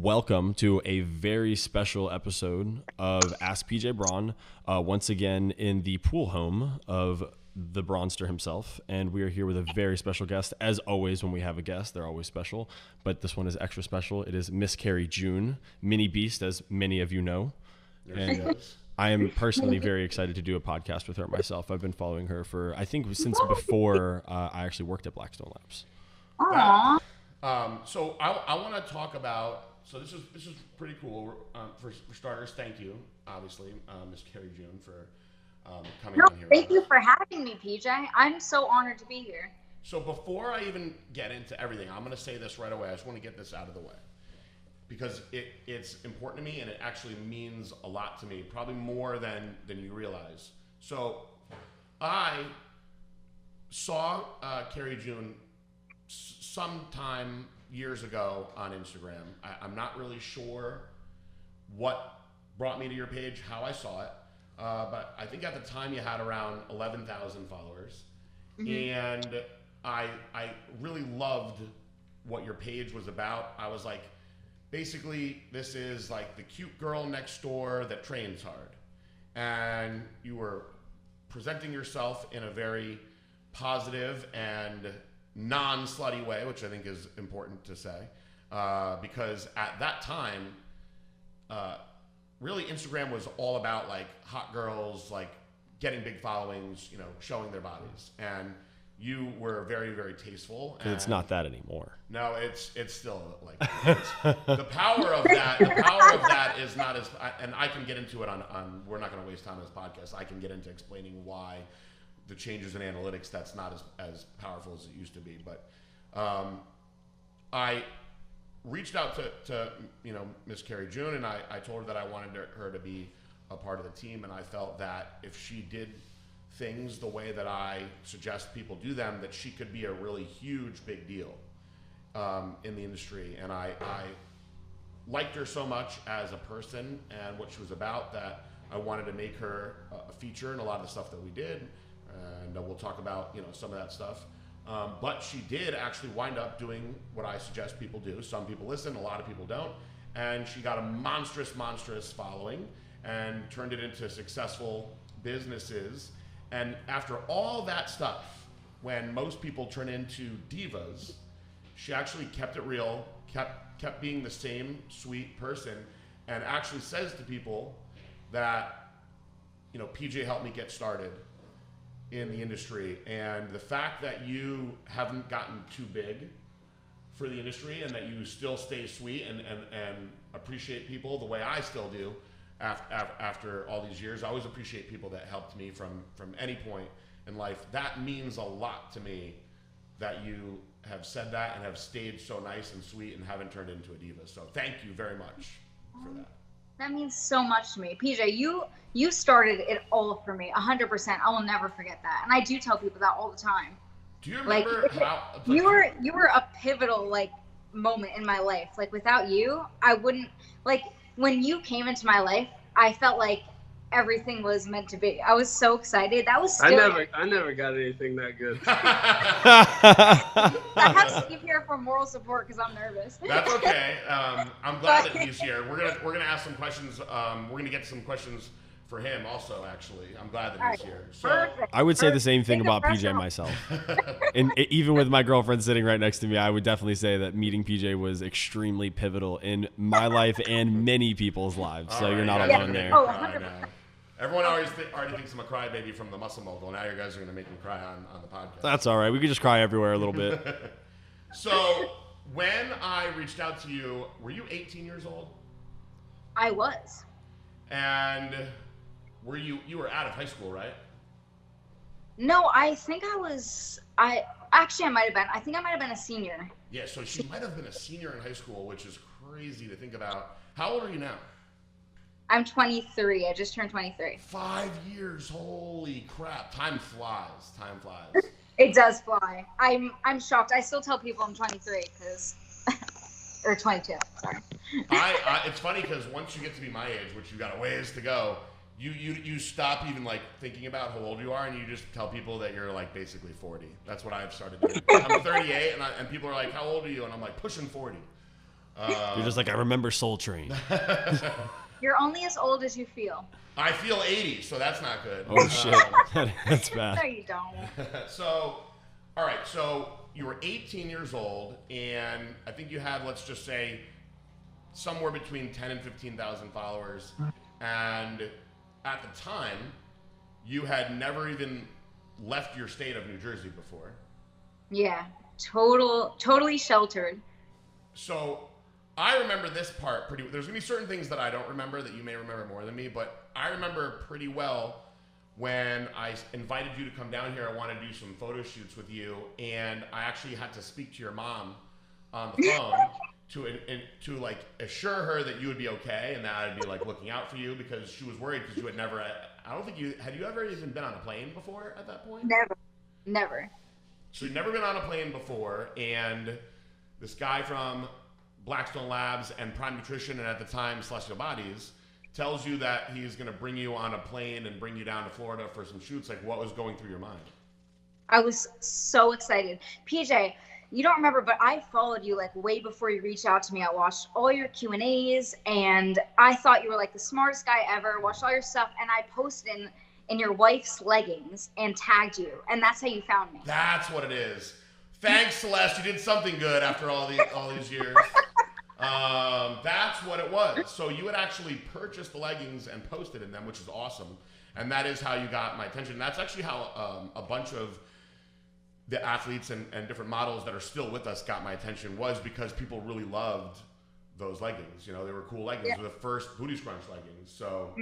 Welcome to a very special episode of Ask PJ Braun, once again in the pool home of the Braunster himself. And we are here with a very special guest. As always, when we have a guest, they're always special. But this one is extra special. It is Miss Carriejune, MiniBeast, as many of you know. And I am personally very excited to do a podcast with her myself. I've been following her for, I think, since before I actually worked at Blackstone Labs. Aww. So I want to talk about. So this is pretty cool. For starters, thank you, obviously, Ms. Carriejune, for coming on here. Thank you for having me, PJ. I'm so honored to be here. So before I even get into everything, I'm going to say this right away. I just want to get this out of the way because it's important to me and it actually means a lot to me, probably more than you realize. So I saw Carriejune sometime years ago on Instagram. I'm not really sure what brought me to your page, how I saw it, but I think at the time you had around 11,000 followers, and I really loved what your page was about. I was like, basically, this is like the cute girl next door that trains hard, and you were presenting yourself in a very positive and non-slutty way, which I think is important to say, because at that time, really Instagram was all about like hot girls, like getting big followings, showing their bodies, and you were very, very tasteful. And it's not that anymore. No, it's still like the power of that. The power of that is not as, and I can get into it on. We're not going to waste time on this podcast. I can get into explaining why the changes in analytics, that's not as powerful as it used to be. But I reached out to Miss Carriejune, and I told her that I wanted her to be a part of the team, and I felt that if she did things the way that I suggest people do them, that she could be a really huge, big deal in the industry. And I liked her so much as a person and what she was about that I wanted to make her a feature in a lot of the stuff that we did. And we'll talk about some of that stuff, but she did actually wind up doing what I suggest people do. Some people listen, a lot of people don't, and she got a monstrous following and turned it into successful businesses. And after all that stuff, when most people turn into divas, she actually kept it real, kept being the same sweet person, and actually says to people that PJ helped me get started in the industry, and the fact that you haven't gotten too big for the industry and that you still stay sweet and appreciate people the way I still do after all these years. I always appreciate people that helped me from any point in life. That means a lot to me that you have said that and have stayed so nice and sweet and haven't turned into a diva. So thank you very much for that. That means so much to me. PJ, you started it all for me, 100%. I will never forget that. And I do tell people that all the time. Do you remember how you were a pivotal moment in my life. Like without you, I wouldn't, when you came into my life, I felt like everything was meant to be. I was so excited. That was still I never got anything that good. I have Steve here for moral support because I'm nervous. That's okay. I'm glad that he's here. We're gonna ask some questions. We're gonna get some questions for him also. Actually, I'm glad that he's here. So Perfect. I would say the same thing about PJ myself. And even with my girlfriend sitting right next to me, I would definitely say that meeting PJ was extremely pivotal in my life and many people's lives. So you're not alone there. Oh, 100%. Everyone already thinks I'm a crybaby from the muscle mogul. Now you guys are going to make me cry on the podcast. That's all right. We could just cry everywhere a little bit. So when I reached out to you, were you 18 years old? I was. And you were out of high school, right? No, I think I might have been. I think I might have been a senior. Yeah, so she might have been a senior in high school, which is crazy to think about. How old are you now? I'm 23. I just turned 23. 5 years. Holy crap. Time flies. It does fly. I'm shocked. I still tell people I'm 23 because or 22. Sorry. It's funny because once you get to be my age, which you got a ways to go, you stop even thinking about how old you are, and you just tell people that you're basically 40. That's what I've started doing. I'm 38, and people are like, "How old are you?" And I'm like, pushing 40. You're just like, I remember Soul Train. You're only as old as you feel. I feel 80, so that's not good. Oh, shit. That's bad. No, you don't. So, all right, so you were 18 years old, and I think you had, let's just say, somewhere between 10 and 15,000 followers. And at the time, you had never even left your state of New Jersey before. Yeah, totally sheltered. So I remember this part pretty. There's gonna be certain things that I don't remember that you may remember more than me, but I remember pretty well when I invited you to come down here. I wanted to do some photo shoots with you, and I actually had to speak to your mom on the phone to like assure her that you would be okay and that I'd be like looking out for you, because she was worried because you had never. I don't think you had you ever even been on a plane before at that point. Never. So you'd never been on a plane before, and this guy from Blackstone Labs and Prime Nutrition, and at the time Celestial Bodies, tells you that he's going to bring you on a plane and bring you down to Florida for some shoots. Like, what was going through your mind? I was so excited. PJ, you don't remember, but I followed you like way before you reached out to me. I watched all your Q&As, and I thought you were like the smartest guy ever. Watched all your stuff, and I posted in your wife's leggings and tagged you, and that's how you found me. That's what it is. Thanks, Celeste. You did something good after all these years. That's what it was. So you had actually purchased the leggings and posted in them, which is awesome. And that is how you got my attention. And that's actually how a bunch of the athletes and different models that are still with us got my attention, was because people really loved those leggings. You know, they were cool leggings. They were the first booty scrunch leggings. So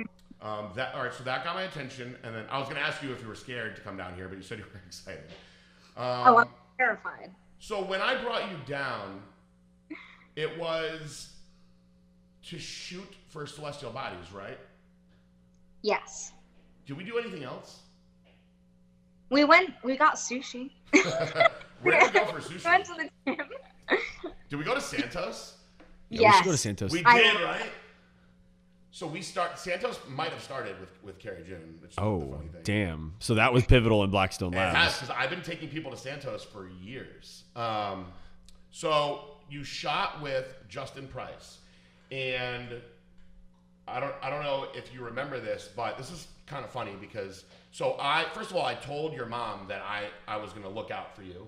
all right, so that got my attention. And then I was going to ask you if you were scared to come down here, but you said you were excited. I'm terrified. So when I brought you down, it was to shoot for Celestial Bodies, right? Yes. Did we do anything else? We got sushi. Where did we go for sushi? We went to the gym. Did we go to Santos? Yeah, Yes. we should go to Santos. We did, right? So Santos might have started with Carriejune, which is the funny thing. Damn. So that was pivotal in Blackstone It has, Labs. because I've been taking people to Santos for years. So you shot with Justin Price, and I don't know if you remember this, but this is kind of funny because first of all, I told your mom that I was going to look out for you,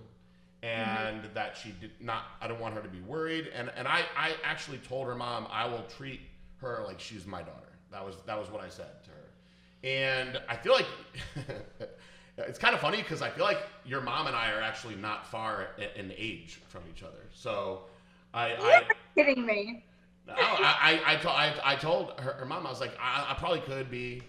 and that she did not. I don't want her to be worried, and I actually told her mom I will treat her like she's my daughter. That was what I said to her. And I feel like it's kind of funny because I feel like your mom and I are actually not far in age from each other. So You're kidding me. I told her mom, I was like, I probably could be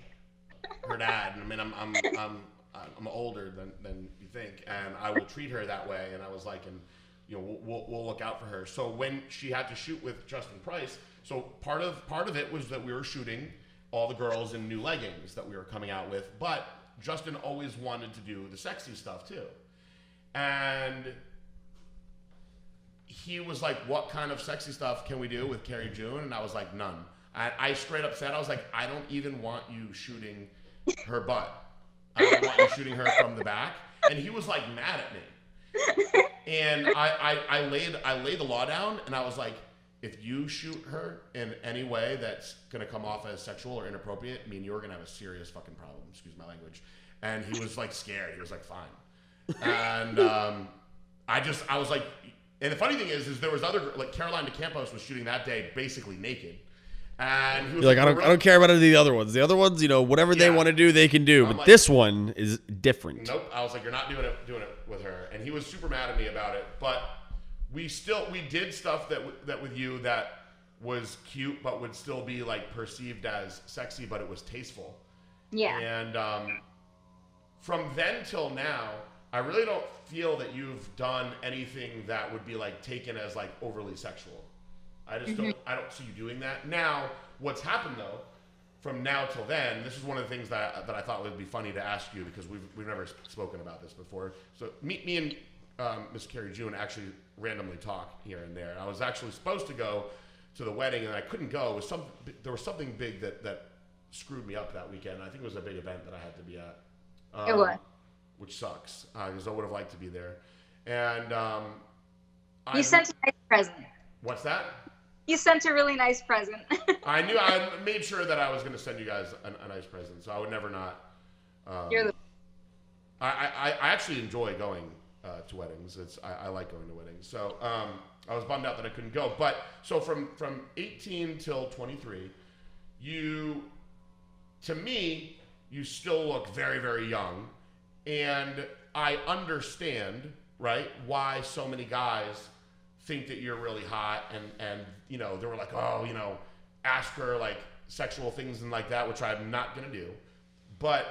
her dad. I mean, I'm older than you think, and I will treat her that way. And I was like, and you know, we'll look out for her. So when she had to shoot with Justin Price, so part of it was that we were shooting all the girls in new leggings that we were coming out with, but Justin always wanted to do the sexy stuff too. And he was like, what kind of sexy stuff can we do with Carriejune? And I was like, none. I straight up said, I was like, I don't even want you shooting her butt. I don't want you shooting her from the back. And he was like mad at me. And I laid the law down, and I was like, if you shoot her in any way that's going to come off as sexual or inappropriate, me and you are going to have a serious fucking problem. Excuse my language. And he was like scared. He was like, fine. And I was like, and the funny thing is there was other, like Caroline DeCampos was shooting that day basically naked. And he was You're like, I don't care about any of the other ones. The other ones, you know, whatever they want to do, they can do. But like, this one is different. Nope. I was like, you're not doing it with her. And he was super mad at me about it. But we did stuff that with you that was cute, but would still be like perceived as sexy, but it was tasteful. Yeah. And from then till now, I really don't feel that you've done anything that would be like taken as like overly sexual. I just don't see you doing that. Now, what's happened though, from now till then, this is one of the things that I thought would be funny to ask you, because we've never spoken about this before. So me and Miss Carriejune actually randomly talk here and there. I was actually supposed to go to the wedding, and I couldn't go. There was something big that screwed me up that weekend. I think it was a big event that I had to be at. It was. Which sucks, because I would have liked to be there. And you sent a nice present. What's that? You sent a really nice present. I made sure that I was going to send you guys a nice present, so I would never not. You're the I actually enjoy going to weddings. I like going to weddings. So I was bummed out that I couldn't go. But so from 18 till 23, to me, you still look very, very young. And I understand, right, why so many guys think that you're really hot and you know, they were like, oh, you know, ask her like sexual things and like that, which I'm not going to do. But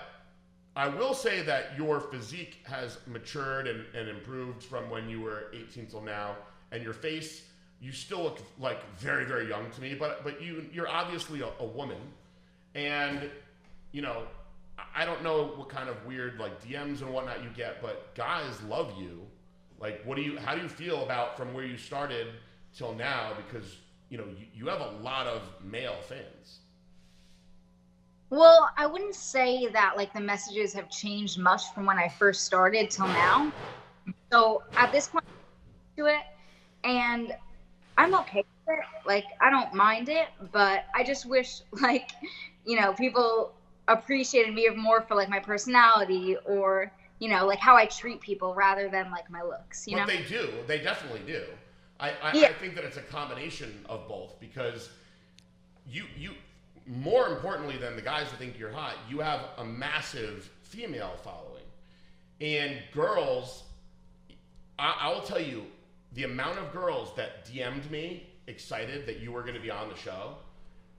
I will say that your physique has matured and improved from when you were 18 till now, and your face, you still look like very, very young to me, but you're obviously a woman, and you know, I don't know what kind of weird like DMs and whatnot you get, but guys love you. Like, how do you feel about from where you started till now? Because you know you have a lot of male fans. Well, I wouldn't say that like the messages have changed much from when I first started till now. So at this point, to it, and I'm okay with it. Like, I don't mind it, but I just wish like, you know, people appreciated me more for like my personality or, you know, like how I treat people rather than like my looks, you know? But they do. They definitely do. I think that it's a combination of both, because you more importantly than the guys that think you're hot, you have a massive female following. And girls, I will tell you, the amount of girls that DM'd me excited that you were going to be on the show,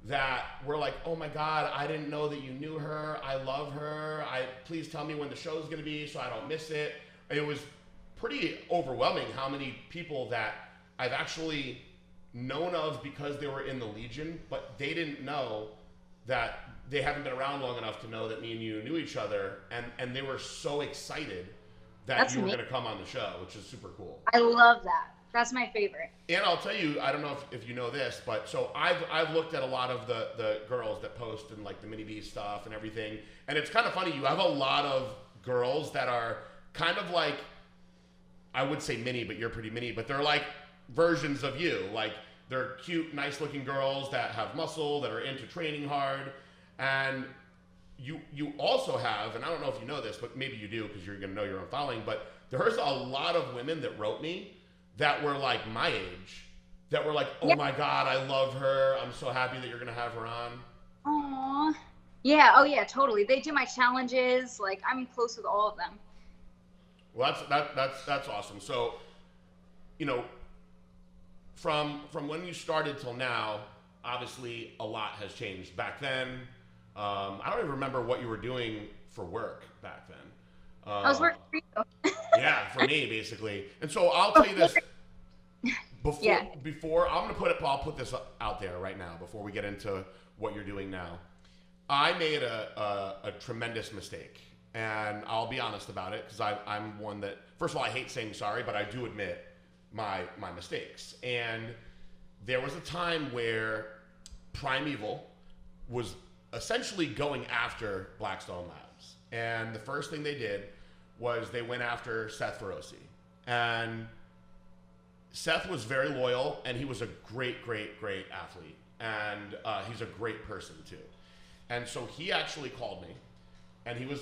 that were like, oh my God, I didn't know that you knew her. I love her. Please tell me when the show's going to be so I don't miss it. It was pretty overwhelming how many people that I've actually known of because they were in the Legion, but they didn't know that they haven't been around long enough to know that me and you knew each other, and they were so excited that you were going to come on the show, which is super cool. I love that. That's my favorite. And I'll tell you, I don't know if you know this, but so I've looked at a lot of the girls that post and like the MiniBeast stuff and everything, and it's kind of funny. You have a lot of girls that are kind of like, I would say mini, but you're pretty mini, but they're like versions of you. Like, they're cute, nice-looking girls that have muscle, that are into training hard, and you also have, and I don't know if you know this, but maybe you do because you're going to know your own following, but there's a lot of women that wrote me that were like my age, that were like, oh my God, I love her. I'm so happy that you're going to have her on. Aww. Yeah, oh yeah, totally. They do my challenges. Like, I'm close with all of them. Well, that's awesome. So, you know, from when you started till now, obviously a lot has changed. Back then, I don't even remember what you were doing for work back then. I was working for you. Yeah, for me basically. And so I'll tell you this. Before I'll put this out there right now before we get into what you're doing now. I made a tremendous mistake, and I'll be honest about it, because I'm one that, first of all, I hate saying sorry, but I do admit my mistakes. And there was a time where Primeval was essentially going after Blackstone Labs, and the first thing they did was they went after Seth Feroce. And Seth was very loyal, and he was a great athlete, and he's a great person too. And so he actually called me, and he was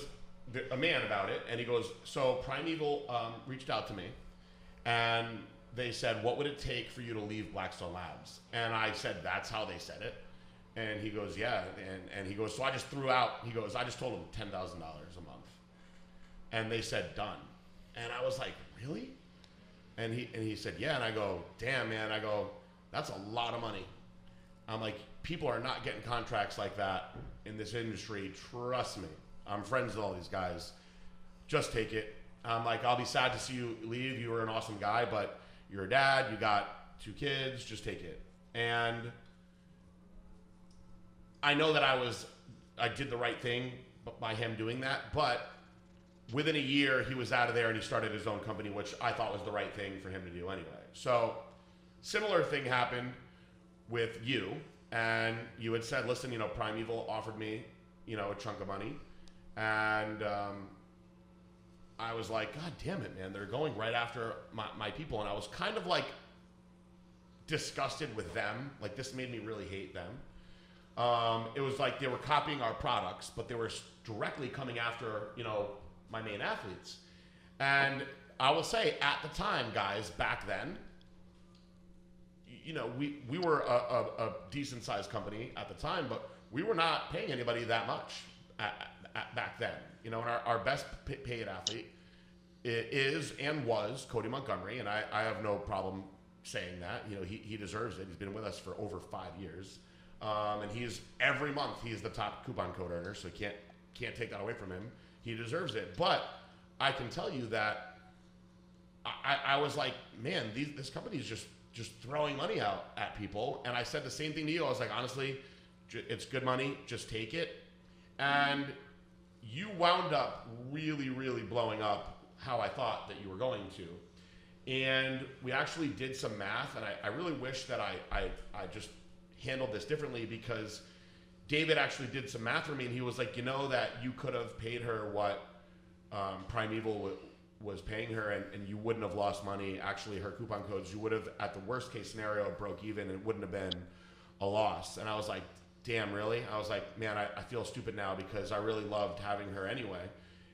a man about it, and he goes, so Primeval reached out to me, and they said, what would it take for you to leave Blackstone Labs? And I said, that's how they said it. And he goes, yeah. And he goes, so I just threw out, he goes, I just told him $10,000 a month. And they said, done. And I was like, really? And he said, yeah. And I go, damn, man. I go, that's a lot of money. I'm like, people are not getting contracts like that in this industry. Trust me. I'm friends with all these guys. Just take it. I'm like, I'll be sad to see you leave. You were an awesome guy, but you're a dad. You got 2 kids. Just take it. And I know that I did the right thing by him doing that, but within a year, he was out of there and he started his own company, which I thought was the right thing for him to do anyway. So, similar thing happened with you, and you had said, listen, you know, Primeval offered me, you know, a chunk of money, and I was like, God damn it, man, they're going right after my people, and I was kind of like disgusted with them. Like, this made me really hate them. It was like they were copying our products, but they were directly coming after, you know, my main athletes. And I will say, at the time, guys, back then, you know, we were a decent sized company at the time, but we were not paying anybody that much back then. You know, and our best paid athlete is and was Cody Montgomery, and I have no problem saying that. You know, he deserves it. He's been with us for over 5 years, and he's every month he's the top coupon code earner, so can't take that away from him. He deserves it. But I can tell you that I was like, man, this company is just throwing money out at people. And I said the same thing to you. I was like, honestly, it's good money. Just take it. And you wound up really, really blowing up how I thought that you were going to. And we actually did some math. And I really wish that I just handled this differently, because David actually did some math for me. And he was like, you know, that you could have paid her what Primeval was paying her, and you wouldn't have lost money. Actually, her coupon codes, you would have, at the worst case scenario, broke even, and it wouldn't have been a loss. And I was like, damn, really? I was like, man, I feel stupid now, because I really loved having her anyway.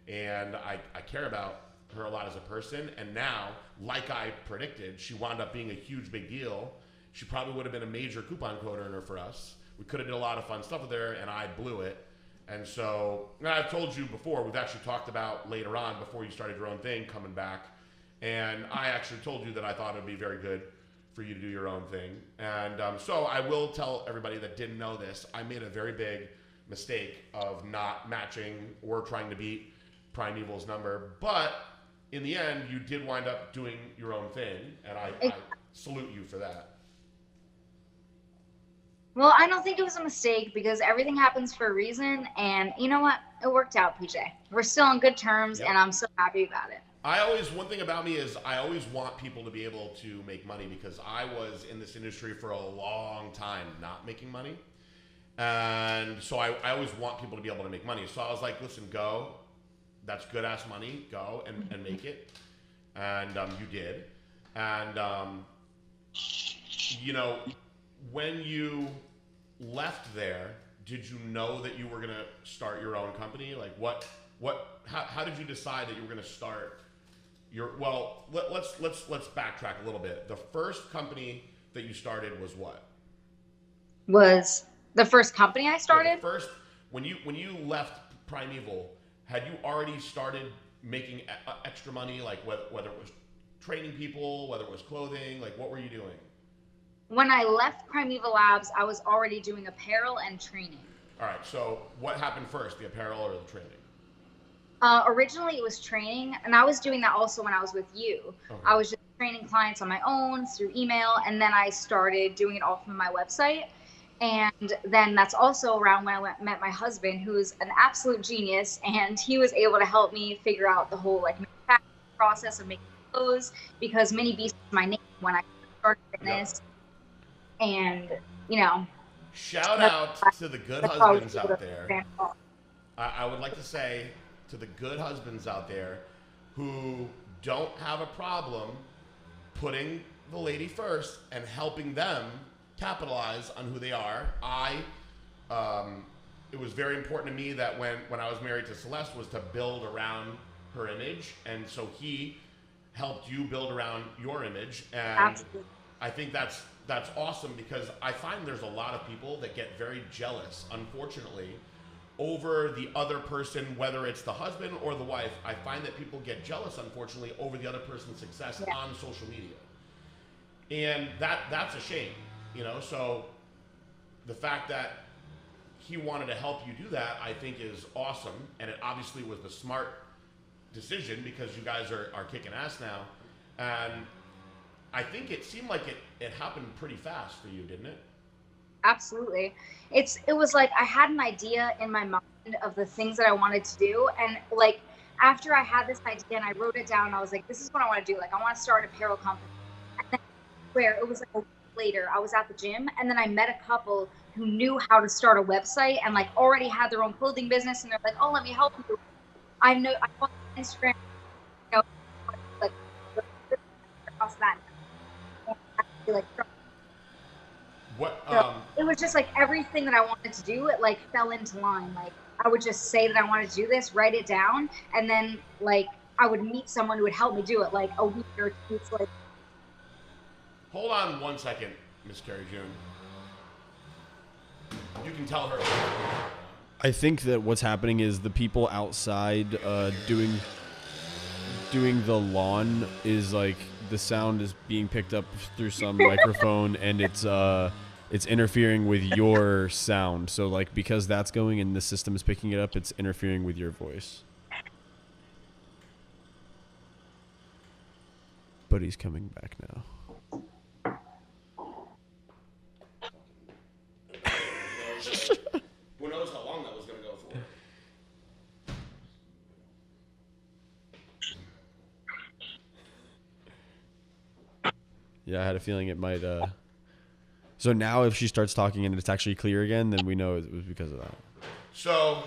And I care about her a lot as a person. And now, like I predicted, she wound up being a huge big deal. She probably would have been a major coupon code earner for us. We could have did a lot of fun stuff with her, and I blew it. And so, and I've told you before, we've actually talked about later on, before you started your own thing, coming back. And I actually told you that I thought it would be very good for you to do your own thing. And so I will tell everybody that didn't know this, I made a very big mistake of not matching or trying to beat Primeval's number. But in the end, you did wind up doing your own thing. And I salute you for that. Well, I don't think it was a mistake, because everything happens for a reason. And you know what? It worked out, PJ. We're still on good terms, Yep. and I'm so happy about it. One thing about me is I always want people to be able to make money, because I was in this industry for a long time not making money. And so I always want people to be able to make money. So I was like, listen, go. That's good ass money. Go and make it. And you did. And, you know, when you left there, did you know that you were going to start your own company? Like how did you decide that you were going to start let's backtrack a little bit. The first company that you started was what? Was the first company I started? When you left Primeval, had you already started making extra money? Like whether it was training people, whether it was clothing, like what were you doing? When I left Primeval Labs, I was already doing apparel and training. All right. So what happened first, the apparel or the training? Originally, it was training, and I was doing that also when I was with you. Okay. I was just training clients on my own through email, and then I started doing it all from my website. And then that's also around when I met my husband, who's an absolute genius, and he was able to help me figure out the whole manufacturing process of making clothes, because MiniBeast is my name when I started fitness. Yep. And, you know. Shout out to the good husbands out there. I would like to say to the good husbands out there who don't have a problem putting the lady first and helping them capitalize on who they are. It was very important to me that when I was married to Celeste was to build around her image. And so he helped you build around your image. And Absolutely. I think that's awesome, because I find there's a lot of people that get very jealous, unfortunately, over the other person, whether it's the husband or the wife. I find that people get jealous, unfortunately, over the other person's success on social media. And that's a shame, you know? So the fact that he wanted to help you do that, I think is awesome. And it obviously was the smart decision, because you guys are kicking ass now. And I think it seemed like it happened pretty fast for you, didn't it? Absolutely. It was like I had an idea in my mind of the things that I wanted to do. And like after I had this idea and I wrote it down, I was like, this is what I want to do. Like I want to start an apparel company. And then where it was like a week later, I was at the gym, and then I met a couple who knew how to start a website and like already had their own clothing business, and they're like, oh, let me help you. I follow Instagram, you know, like across that. Like What? So it was just like everything that I wanted to do, it like fell into line. Like I would just say that I wanted to do this, write it down, and then like I would meet someone who would help me do it like a week or 2 weeks later. Hold on 1 second, Miss Carriejune. You can tell her. I think that what's happening is the people outside doing the lawn is like the sound is being picked up through some microphone, and it's interfering with your sound. So like because that's going and the system is picking it up, it's interfering with your voice. But he's coming back now. Who knows how long that was going to go for? Yeah, I had a feeling it might. So now, if she starts talking and it's actually clear again, then we know it was because of that. So,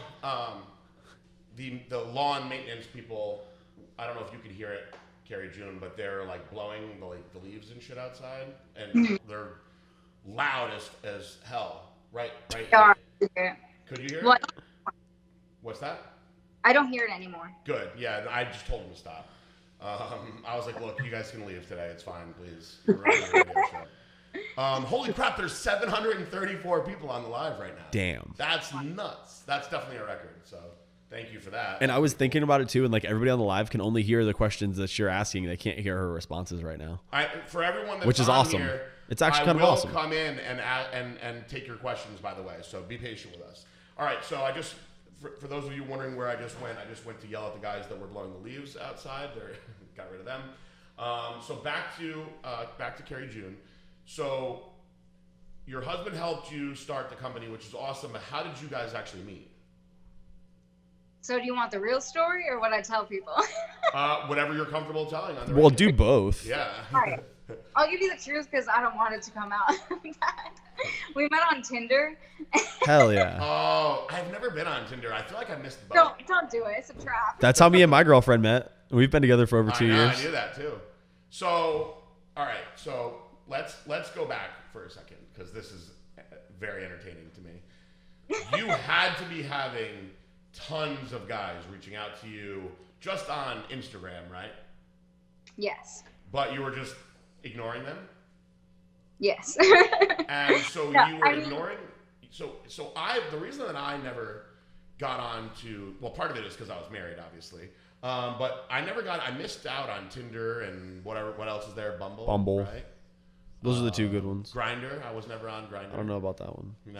the lawn maintenance people, I don't know if you could hear it, Carriejune, but they're like blowing the leaves and shit outside, and they're loud as hell. Right. Could you hear What? it? What's that? I don't hear it anymore. Good. Yeah, I just told him to stop. I was like, look, you guys can leave today. It's fine, please. We're running a radio show. Holy crap, there's 734 people on the live right now. Damn. That's nuts. That's definitely a record. So thank you for that. And I was thinking about it too, and like everybody on the live can only hear the questions that you're asking. They can't hear her responses right now. For everyone that's which is on awesome. Here, it's actually kind of awesome. I will come in and take your questions, by the way. So be patient with us. All right. So I just, for those of you wondering where I just went to yell at the guys that were blowing the leaves outside. They got rid of them. So back to Carriejune. So your husband helped you start the company, which is awesome. But how did you guys actually meet? So do you want the real story or what I tell people? Whatever you're comfortable telling. On the Well, radio. do both. Yeah. All right. I'll give you the truth because I don't want it to come out. We met on Tinder. Hell yeah. Oh, I've never been on Tinder. I feel like I missed the boat. Don't do it. It's a trap. That's how me and my girlfriend met. We've been together for over 2 years. I knew that too. So, all right. So let's go back for a second because this is very entertaining to me. You had to be having tons of guys reaching out to you just on Instagram, right? Yes. But you were just ignoring them? Yes. And so No, you were ignoring. So the reason that I never got on to, well, part of it is because I was married, obviously. But I missed out on Tinder and what else is there? Bumble. Right? Those are the two good ones. Grindr. I was never on Grindr. I don't know about that one. No.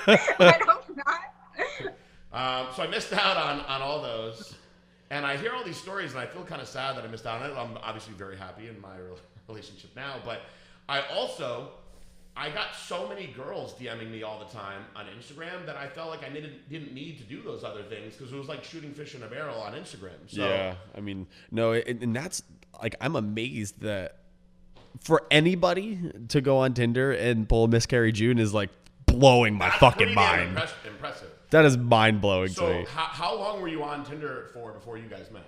I hope not. So I missed out on all those. And I hear all these stories and I feel kind of sad that I missed out on it. I'm obviously very happy in my relationship now. But I got so many girls DMing me all the time on Instagram that I felt like I didn't need to do those other things because it was like shooting fish in a barrel on Instagram. So, yeah, I mean, no, and that's like I'm amazed that for anybody to go on Tinder and pull Miss Carriejune is like blowing my fucking mind. Impressive. That is mind blowing to me. So how long were you on Tinder for before you guys met?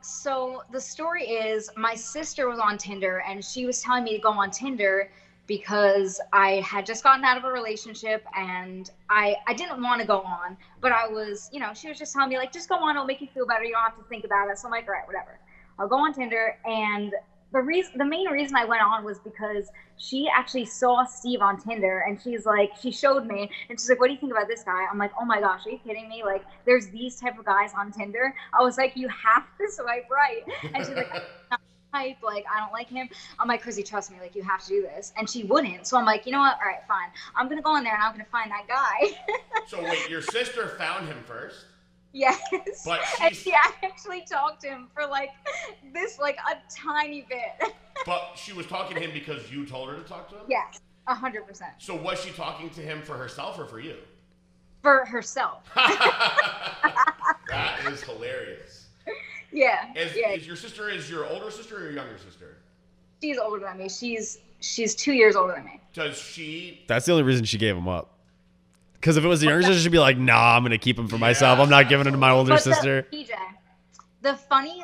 So the story is my sister was on Tinder and she was telling me to go on Tinder because I had just gotten out of a relationship and I didn't want to go on, but I was, she was just telling me like, just go on, it'll make you feel better. You don't have to think about it. So I'm like, all right, whatever. I'll go on Tinder. And the main reason I went on was because she actually saw Steve on Tinder and she showed me and she's like, what do you think about this guy? I'm like, oh my gosh, are you kidding me? Like there's these type of guys on Tinder. I was like, you have to swipe right. And she's like, I'm not type, like I don't like him. I'm like, Chrissy, trust me, like you have to do this. And she wouldn't. So I'm like, you know what? All right, fine. I'm gonna go on there and I'm gonna find that guy. So wait, your sister found him first? Yes. But and she actually talked to him for like a tiny bit. But she was talking to him because you told her to talk to him? Yes, 100%. So was she talking to him for herself or for you? For herself. That is hilarious. Yeah. Is your sister your older sister or your younger sister? She's older than me. She's 2 years older than me. Does she? That's the only reason she gave him up. Because if it was the younger sister, she'd be like, nah, I'm going to keep him for myself. I'm not giving it to my older sister. PJ, the funny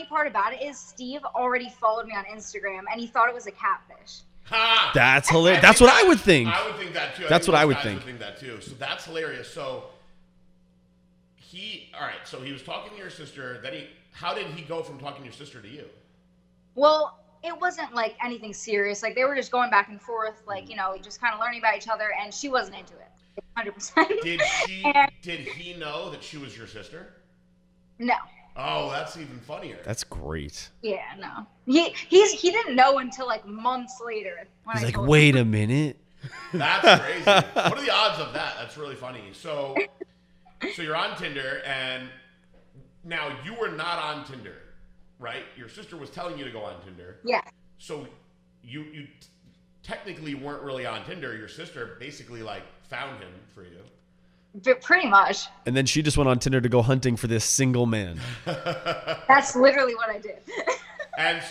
part about it is Steve already followed me on Instagram and he thought it was a catfish. Ha! That's hilarious. That's what I would think. I would think that too. That's what I would guys think. Would think that too. So that's hilarious. So all right. So he was talking to your sister. Then how did he go from talking to your sister to you? Well, it wasn't like anything serious. Like they were just going back and forth, like, you know, just kind of learning about each other, and she wasn't into it. 100%. Did he know that she was your sister? No. Oh, that's even funnier. That's great. Yeah, no. He didn't know until like months later. When He's I like, told wait him. a minute. That's crazy. What are the odds of that? That's really funny. So you're on Tinder, and now you were not on Tinder, right? Your sister was telling you to go on Tinder. Yeah. So you technically weren't really on Tinder. Your sister basically like found him for you. But pretty much. And then she just went on Tinder to go hunting for this single man. That's literally what I did. And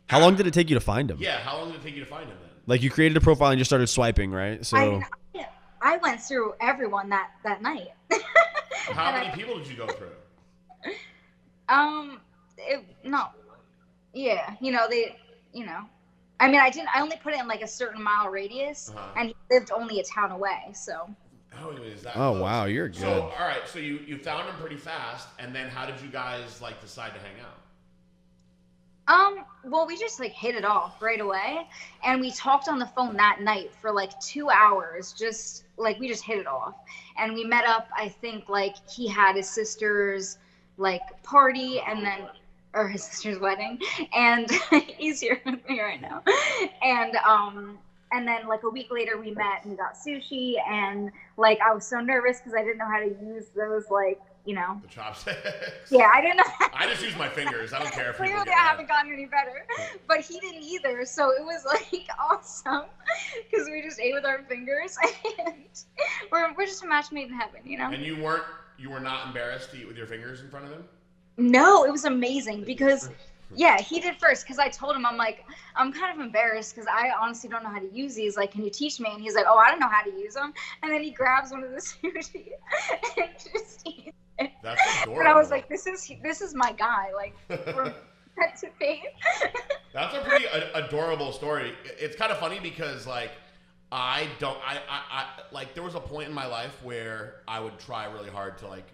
how long did it take you to find him? Yeah, how long did it take you to find him then? Like you created a profile and just started swiping, right? So I went through everyone that night. How many people did you go through? Yeah, I mean, I only put it in like a certain mile radius, and he lived only a town away, so. Oh, is that oh close? Wow, you're good. So, all right, so you found him pretty fast, and then how did you guys like decide to hang out? Well, we just like hit it off right away, and we talked on the phone that night for like 2 hours, just like we just hit it off, and we met up. I think like he had his sister's like party, and then or his sister's wedding, and he's here with me right now, and then like a week later we met and we got sushi, and like I was so nervous because I didn't know how to use those like. The chopsticks. Yeah, I didn't know. I just use my fingers. I don't care if people Clearly, get I mad. haven't gotten any better, but he didn't either. So it was like awesome because we just ate with our fingers, and we're just a match made in heaven, And you were not embarrassed to eat with your fingers in front of him? No, it was amazing because. Yeah, he did first because I told him, I'm like, I'm kind of embarrassed because I honestly don't know how to use these. Like, can you teach me? And he's like, oh, I don't know how to use them. And then he grabs one of the sushi and just eats it. That's adorable. And I was like, this is my guy. Like, from head to feet. That's a pretty adorable story. It's kind of funny because like I like there was a point in my life where I would try really hard to like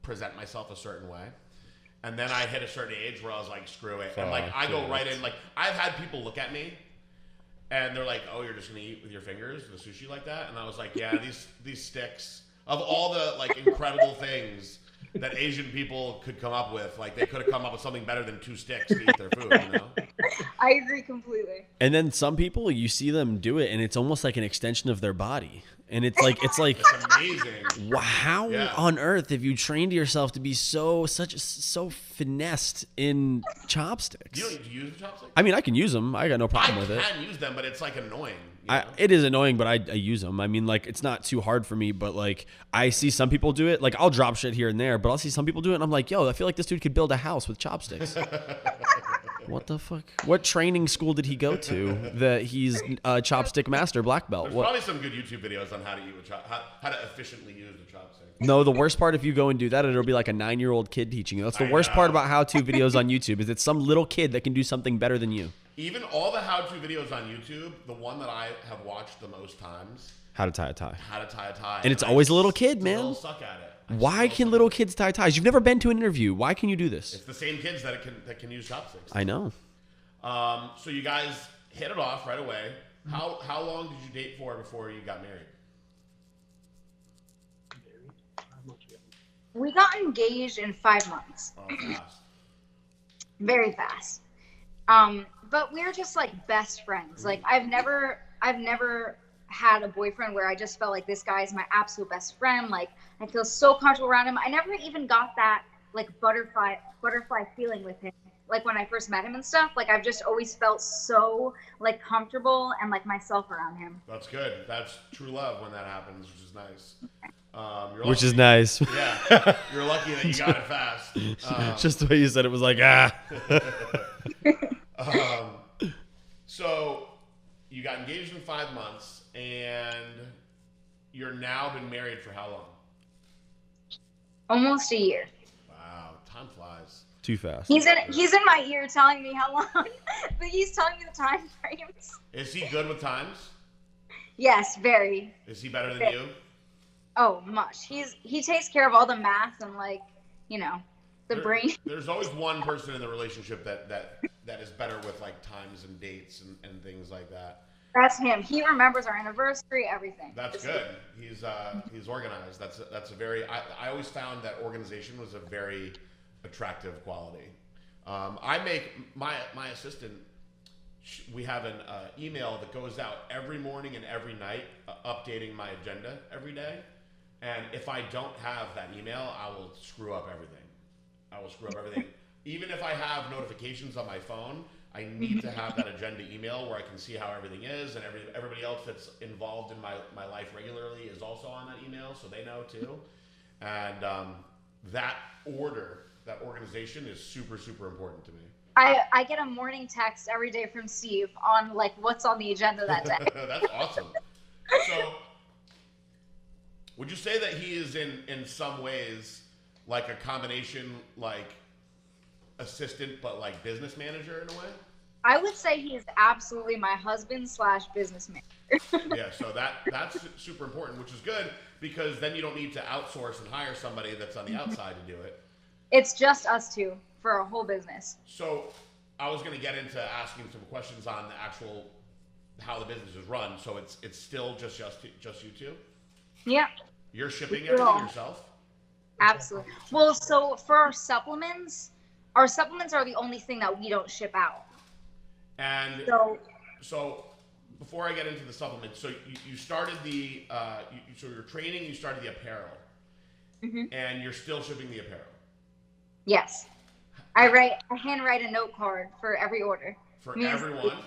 present myself a certain way. And then I hit a certain age where I was like, screw it. And like, I go right in. Like, I've had people look at me and they're like, oh, you're just going to eat with your fingers, the sushi like that? And I was like, yeah, these sticks, of all the like incredible things that Asian people could come up with, like they could have come up with something better than 2 sticks to eat their food, I agree completely. And then some people, you see them do it and it's almost like an extension of their body. And it's like It's amazing. How on earth have you trained yourself to be so finessed in chopsticks? You don't use the chopsticks? I mean, I can use them. I got no problem with it. I can use them, but it's like annoying. It is annoying, but I use them. I mean, like, it's not too hard for me, but like, I see some people do it. Like, I'll drop shit here and there, but I'll see some people do it, and I'm like, yo, I feel like this dude could build a house with chopsticks. What the fuck? What training school did he go to that he's a chopstick master black belt? There's probably some good YouTube videos on how to eat with how to efficiently use the chopstick. No, the worst part, if you go and do that, it'll be like a 9-year-old kid teaching you. That's the worst part about how-to videos on YouTube is it's some little kid that can do something better than you. Even all the how-to videos on YouTube, the one that I have watched the most times, how to tie a tie. How to tie a tie. And it's always a little kid, man. Still suck at it. Why can little kids tie ties? You've never been to an interview. Why can you do this? It's the same kids that can use chopsticks. I know. So you guys hit it off right away. How long did you date for before you got married? We got engaged in 5 months. Oh, fast. Very fast. But we were just like best friends. Like I've never had a boyfriend where I just felt like this guy is my absolute best friend. Like I feel so comfortable around him. I never even got that like butterfly feeling with him. Like when I first met him and stuff, like I've just always felt so like comfortable and like myself around him. That's good. That's true love when that happens, which is nice. Which is nice. Yeah, you're lucky that you got it fast. Just the way you said it was like, So you got engaged in 5 months, and you're now been married for how long? Almost a year. Wow. Time flies. Too fast. He's in my ear telling me how long, but he's telling me the time frames. Is he good with times? Yes, very. Is he better than Very. you? Oh, much. He takes care of all the math and the brain. There's always one person in the relationship that is better with like times and dates and things like that. That's him. He remembers our anniversary, everything. That's good. He's organized. That's a very. I always found that organization was a very attractive quality. I make my assistant. We have an email that goes out every morning and every night, updating my agenda every day. And if I don't have that email, I will screw up everything. Even if I have notifications on my phone, I need to have that agenda email where I can see how everything is, and everybody else that's involved in my life regularly is also on that email, so they know too. And that organization is super, super important to me. I get a morning text every day from Steve on like what's on the agenda that day. That's awesome. So, would you say that he is in some ways like a combination like assistant but like business manager in a way? I would say he is absolutely my husband / business manager. Yeah, so that's super important, which is good because then you don't need to outsource and hire somebody that's on the outside to do it. It's just us two for a whole business. So I was going to get into asking some questions on the actual how the business is run. So it's still just you two? Yeah. You're shipping everything yourself? Absolutely. Well, so for our supplements are the only thing that we don't ship out. And so before I get into the supplements, so you started so you're training, you started the apparel, and you're still shipping the apparel. Yes. I handwrite a note card for every order. For everyone?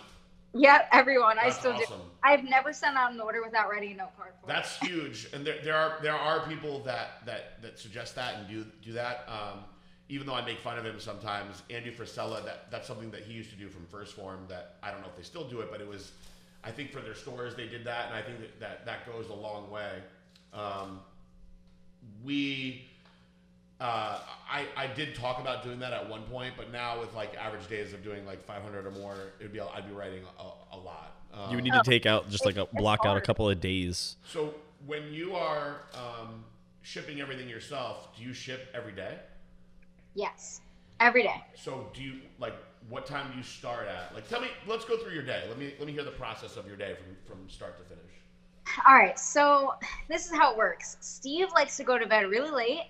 Yeah, everyone. That's I still awesome. do. I've never sent out an order without writing a note card for That's huge. And there are people that suggest that and do that. Even though I make fun of him sometimes, Andy Frisella, that's something that he used to do from First Form that I don't know if they still do it, but it was, I think for their stores they did that, and I think that goes a long way. I did talk about doing that at one point, but now with like average days of doing like 500 or more, I'd be writing a lot. You would need to take out just like block out a couple of days. So when you are shipping everything yourself, do you ship every day? Yes, every day. So do you what time do you start at? Like, tell me. Let's go through your day. Let me hear the process of your day from start to finish. All right, so this is how it works. Steve likes to go to bed really late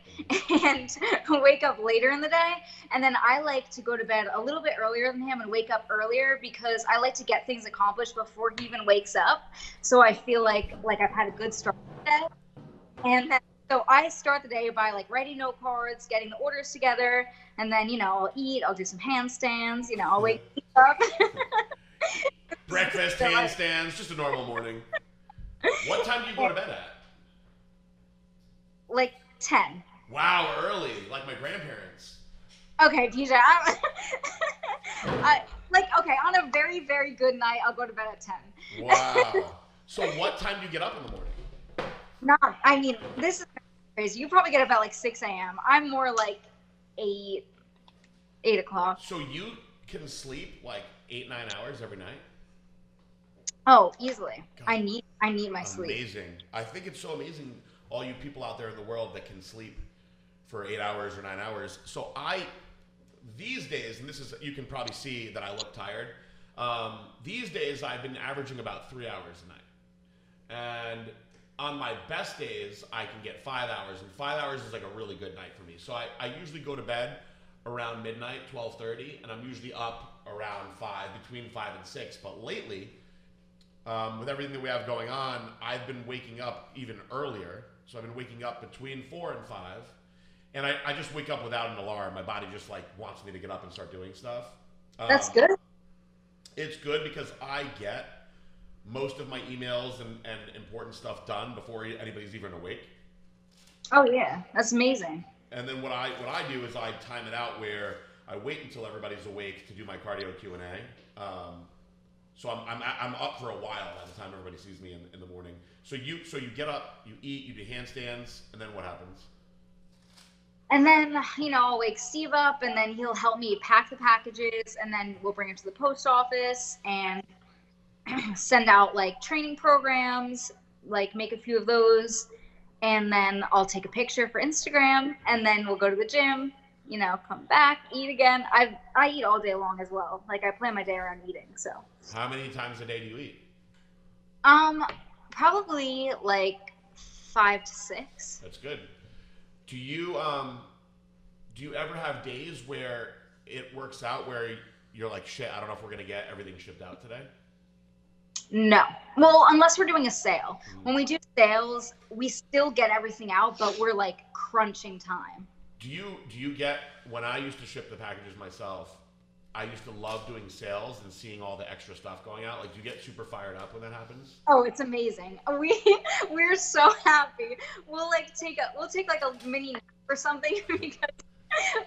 and wake up later in the day, and then I like to go to bed a little bit earlier than him and wake up earlier because I like to get things accomplished before he even wakes up. So I feel like I've had a good start to the day, and then. So I start the day by like writing note cards, getting the orders together, and then I'll eat. I'll do some handstands. I'll wake up. Breakfast, handstands, just a normal morning. What time do you go to bed at? Like 10. Wow, early, like my grandparents. Okay, PJ. On a very, very good night, I'll go to bed at 10. Wow. So what time do you get up in the morning? This is crazy. You probably get up at like 6 a.m. I'm more like 8 o'clock. So you can sleep like 8-9 hours every night? Oh, easily. God. I need my sleep. Amazing. I think it's so amazing, all you people out there in the world that can sleep for 8 hours or 9 hours. So these days, and you can probably see that I look tired. These days I've been averaging about 3 hours a night. And on my best days, I can get 5 hours, and 5 hours is like a really good night for me. So I usually go to bed around midnight, 12:30, and I'm usually up around 5, between 5 and 6. But lately, with everything that we have going on, I've been waking up even earlier. So I've been waking up between 4 and 5, and I just wake up without an alarm. My body just like wants me to get up and start doing stuff. That's good. It's good because I get most of my emails and important stuff done before anybody's even awake. Oh yeah, that's amazing. And then what I do is I time it out where I wait until everybody's awake to do my cardio Q&A. So I'm up for a while by the time everybody sees me in the morning. So you get up, you eat, you do handstands, and then what happens? And then, I'll wake Steve up, and then he'll help me pack the packages, and then we'll bring them to the post office and send out like training programs, like make a few of those, and then I'll take a picture for Instagram, and then we'll go to the gym, come back, eat again. I eat all day long as well. Like I plan my day around eating. So How many times a day do you eat? probably like 5 to 6. That's good. Do you ever have days where it works out where you're like, shit, I don't know if we're gonna get everything shipped out today? No. Well, unless we're doing a sale. When we do sales, we still get everything out, but we're like crunching time. Do you get, when I used to ship the packages myself, I used to love doing sales and seeing all the extra stuff going out. Like, do you get super fired up when that happens? Oh, it's amazing. We're so happy. We'll take like a mini nap or something because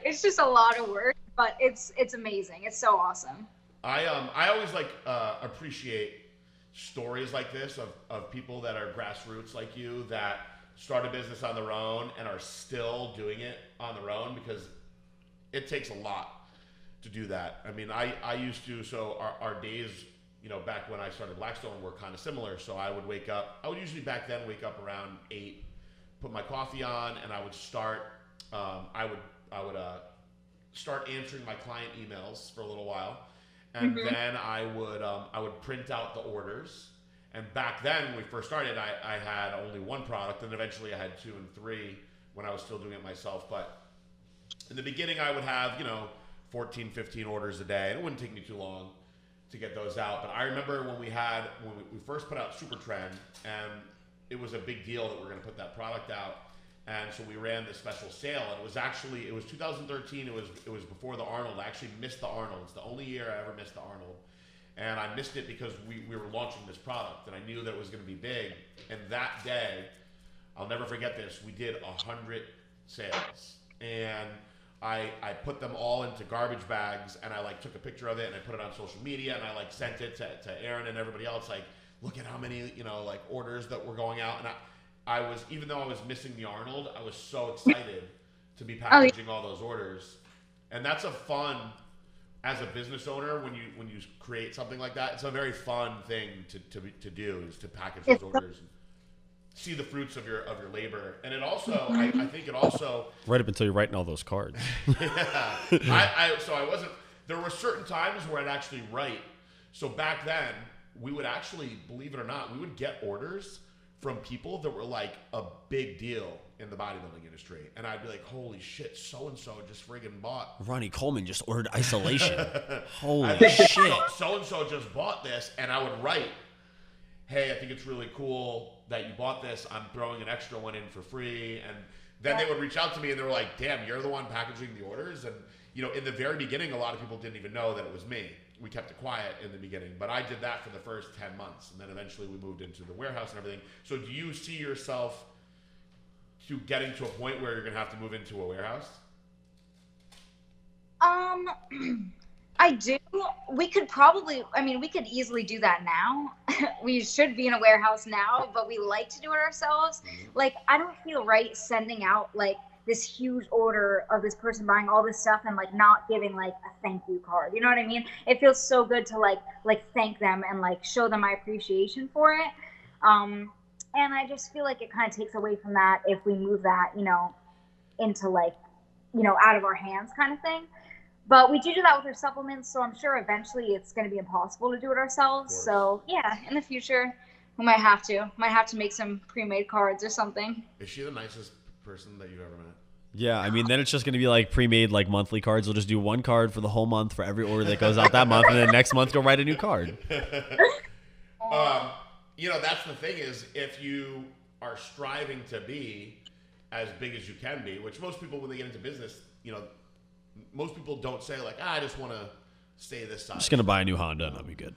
it's just a lot of work, but it's amazing. It's so awesome. I always appreciate stories like this of people that are grassroots like you that start a business on their own and are still doing it on their own, because it takes a lot to do that. I mean, I used to, so our days, back when I started Blackstone were kind of similar. So I would usually back then wake up around 8, put my coffee on, and I would start, I would start answering my client emails for a little while. And then I would print out the orders. And back then, when we first started, I had only one product, and eventually I had 2 and 3 when I was still doing it myself. But in the beginning, I would have, 14, 15 orders a day. And it wouldn't take me too long to get those out. But I remember when we first put out Super Trend, and it was a big deal that we're going to put that product out. And so we ran this special sale, and it was 2013. It was before the Arnold. I actually missed the Arnold. It's the only year I ever missed the Arnold. And I missed it because we were launching this product, and I knew that it was going to be big. And that day, I'll never forget this, we did 100 sales. And I put them all into garbage bags, and I took a picture of it, and I put it on social media, and I sent it to Aaron and everybody else, look at how many, orders that were going out. And I was, even though I was missing the Arnold, I was so excited to be packaging all those orders. And that's a fun, as a business owner, when you create something like that, it's a very fun thing to do, is to package those orders and see the fruits of your labor. And it also, I think it also, Right up until you're writing all those cards. yeah. So I wasn't, there were certain times where I'd actually write. So back then, we would actually, believe it or not, we would get orders from people that were like a big deal in the bodybuilding industry. And I'd be like, holy shit, so-and-so just friggin' bought. Ronnie Coleman just ordered isolation. Holy shit. So-and-so just bought this. And I would write, hey, I think it's really cool that you bought this. I'm throwing an extra one in for free. And then they would reach out to me and they were like, damn, you're the one packaging the orders? And, in the very beginning, a lot of people didn't even know that it was me. We kept it quiet in the beginning, but I did that for the first 10 months. And then eventually we moved into the warehouse and everything. So do you see yourself to getting to a point where you're going to have to move into a warehouse? I do. We could easily do that now. We should be in a warehouse now, but we like to do it ourselves. Like, I don't feel right sending out this huge order of this person buying all this stuff and not giving a thank you card. You know what I mean? It feels so good to thank them and show them my appreciation for it. And I just feel like it kind of takes away from that if we move that, into out of our hands kind of thing. But we do that with our supplements, so I'm sure eventually it's going to be impossible to do it ourselves. So yeah, in the future, we might have to make some pre-made cards or something. Is she the nicest person that you've ever met? Yeah, I mean, then it's just going to be pre-made monthly cards. We'll just do one card for the whole month for every order that goes out that month, and then next month go write a new card. That's the thing, is if you are striving to be as big as you can be, which most people, when they get into business, most people don't say I just want to stay this size. I'm just going to buy a new Honda and I'll be good.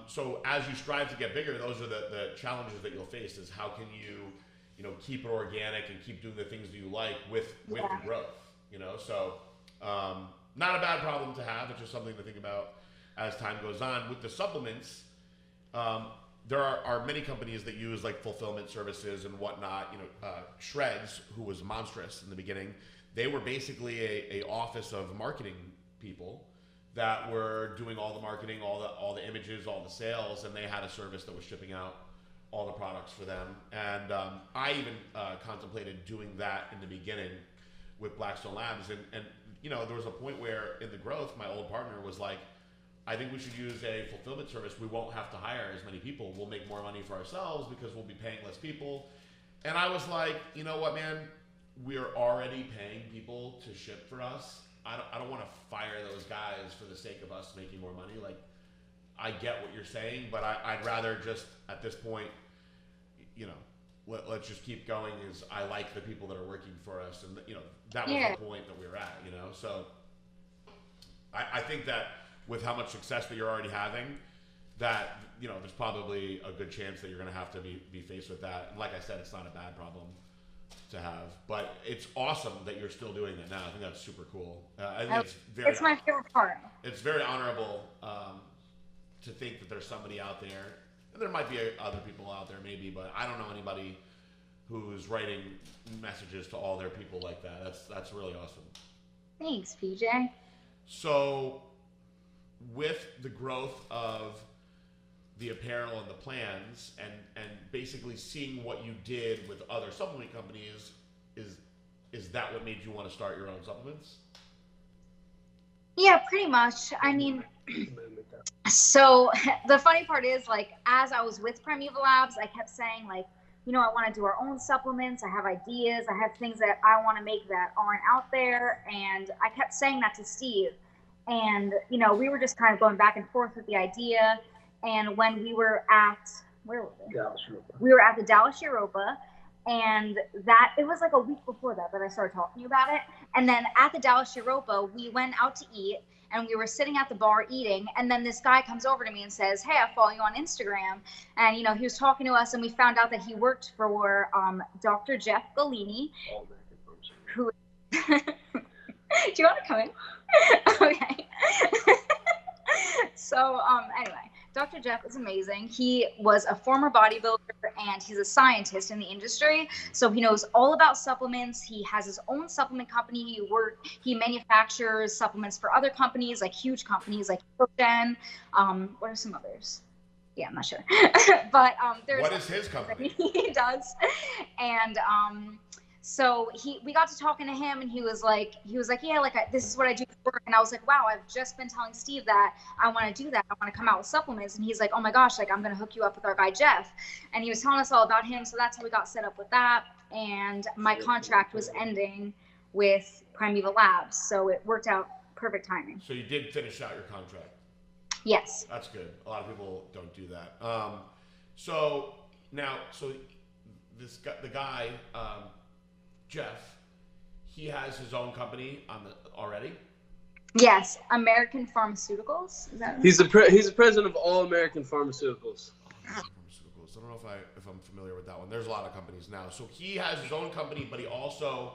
So as you strive to get bigger, those are the challenges that you'll face, is how can you keep it organic and keep doing the things that you like with the growth, So not a bad problem to have. It's just something to think about as time goes on. With the supplements, there are many companies that use fulfillment services and whatnot. Shreds, who was monstrous in the beginning, they were basically a office of marketing people that were doing all the marketing, all the images, all the sales, and they had a service that was shipping out all the products for them. And I even contemplated doing that in the beginning with Blackstone Labs. And you know, there was a point where in the growth, my old partner was like, I think we should use a fulfillment service. We won't have to hire as many people. We'll make more money for ourselves because we'll be paying less people. And I was like, you know what, man? We're already paying people to ship for us. I don't want to fire those guys for the sake of us making more money. Like, I get what you're saying, but I'd rather just, at this point, you know, let's just keep going. Is I like the people that are working for us, and you know, that was the point that we were at. You know, so I think that with how much success that you're already having, that, you know, there's probably a good chance that you're going to have to be faced with that. And like I said, it's not a bad problem to have, but it's awesome that you're still doing that now. I think that's super cool. I think it's my favorite part. It's very honorable to think that there's somebody out there, and there might be other people out there maybe, but I don't know anybody who's writing messages to all their people like that. That's really awesome. Thanks, PJ. So with the growth of the apparel and the plans, and basically seeing what you did with other supplement companies, is that what made you want to start your own supplements? Yeah, pretty much. I mean, so the funny part is, like, as I was with Primeval Labs, I kept saying, like, you know, I want to do our own supplements. I have ideas. I have things that I want to make that aren't out there. And I kept saying that to Steve. And, you know, we were just kind of going back and forth with the idea. And when we were at, where were we? We were at the Dallas Europa, and that, it was like a week before that I started talking about it. And then at the Dallas Europa, we went out to eat, and we were sitting at the bar eating, and then this guy comes over to me and says, hey, I follow you on Instagram. And, you know, he was talking to us, and we found out that he worked for Dr. Jeff Bellini, who, do you want to come in? Okay. So, anyway, Dr. Jeff is amazing. He was a former bodybuilder, and he's a scientist in the industry. So he knows all about supplements. He has his own supplement company. He manufactures supplements for other companies, like huge companies like Carriejune. What are some others? Yeah, I'm not sure. But there's. What is his company? He does. And so we got to talking to him, and he was like, yeah, like, this is what I do for work. And I was like, wow, I've just been telling Steve that I want to do that. I want to come out with supplements. And he's like, oh my gosh, like, I'm going to hook you up with our guy, Jeff. And he was telling us all about him. So that's how we got set up with that. And my contract was ending with Primeval Labs. So it worked out perfect timing. So you did finish out your contract? Yes. That's good. A lot of people don't do that. So this guy, the guy, Jeff, he has his own company already? Yes, American Pharmaceuticals. Is that right? He's the president of All American Pharmaceuticals. Pharmaceuticals. I don't know if I'm familiar with that one. There's a lot of companies now. So he has his own company, but he also,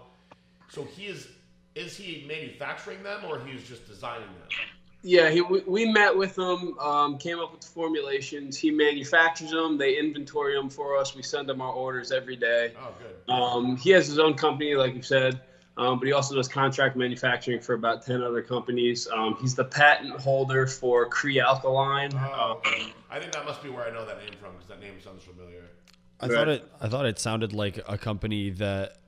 so he is he manufacturing them, or he's just designing them? Yeah, we met with him, came up with the formulations. He manufactures them. They inventory them for us. We send them our orders every day. Oh, good. He has his own company, like you said, but he also does contract manufacturing for about 10 other companies. He's the patent holder for Crealkaline. I think that must be where I know that name from, because that name sounds familiar. I thought it sounded like a company that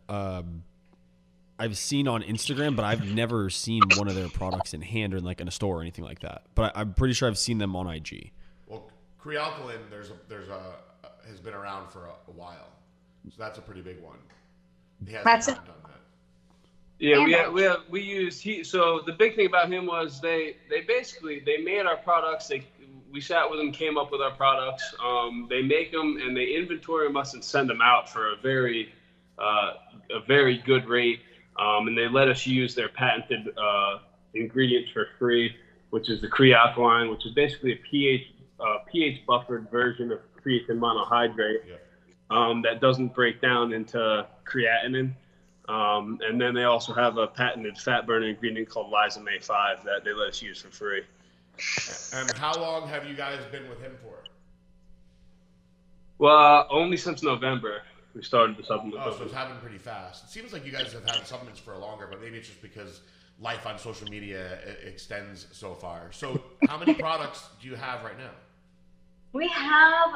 I've seen on Instagram, but I've never seen one of their products in hand or in a store or anything like that. But I'm pretty sure I've seen them on IG. Well, Crealkaline, has been around for a while, so that's a pretty big one. He hasn't done that. Yeah, we use So the big thing about him was they made our products. We sat with them, came up with our products. They make them and they inventory them us and send them out for a very good rate. And they let us use their patented ingredients for free, which is the Crealkaline, which is basically a pH buffered version of creatine monohydrate that doesn't break down into creatinine. And then they also have a patented fat burning ingredient called Lysame 5 that they let us use for free. And how long have you guys been with him for? Well, only since November. we started the supplement. Oh, so it's happening pretty fast. It seems like you guys have had supplements for longer, but maybe it's just because life on social media extends so far. So how many products do you have right now? We have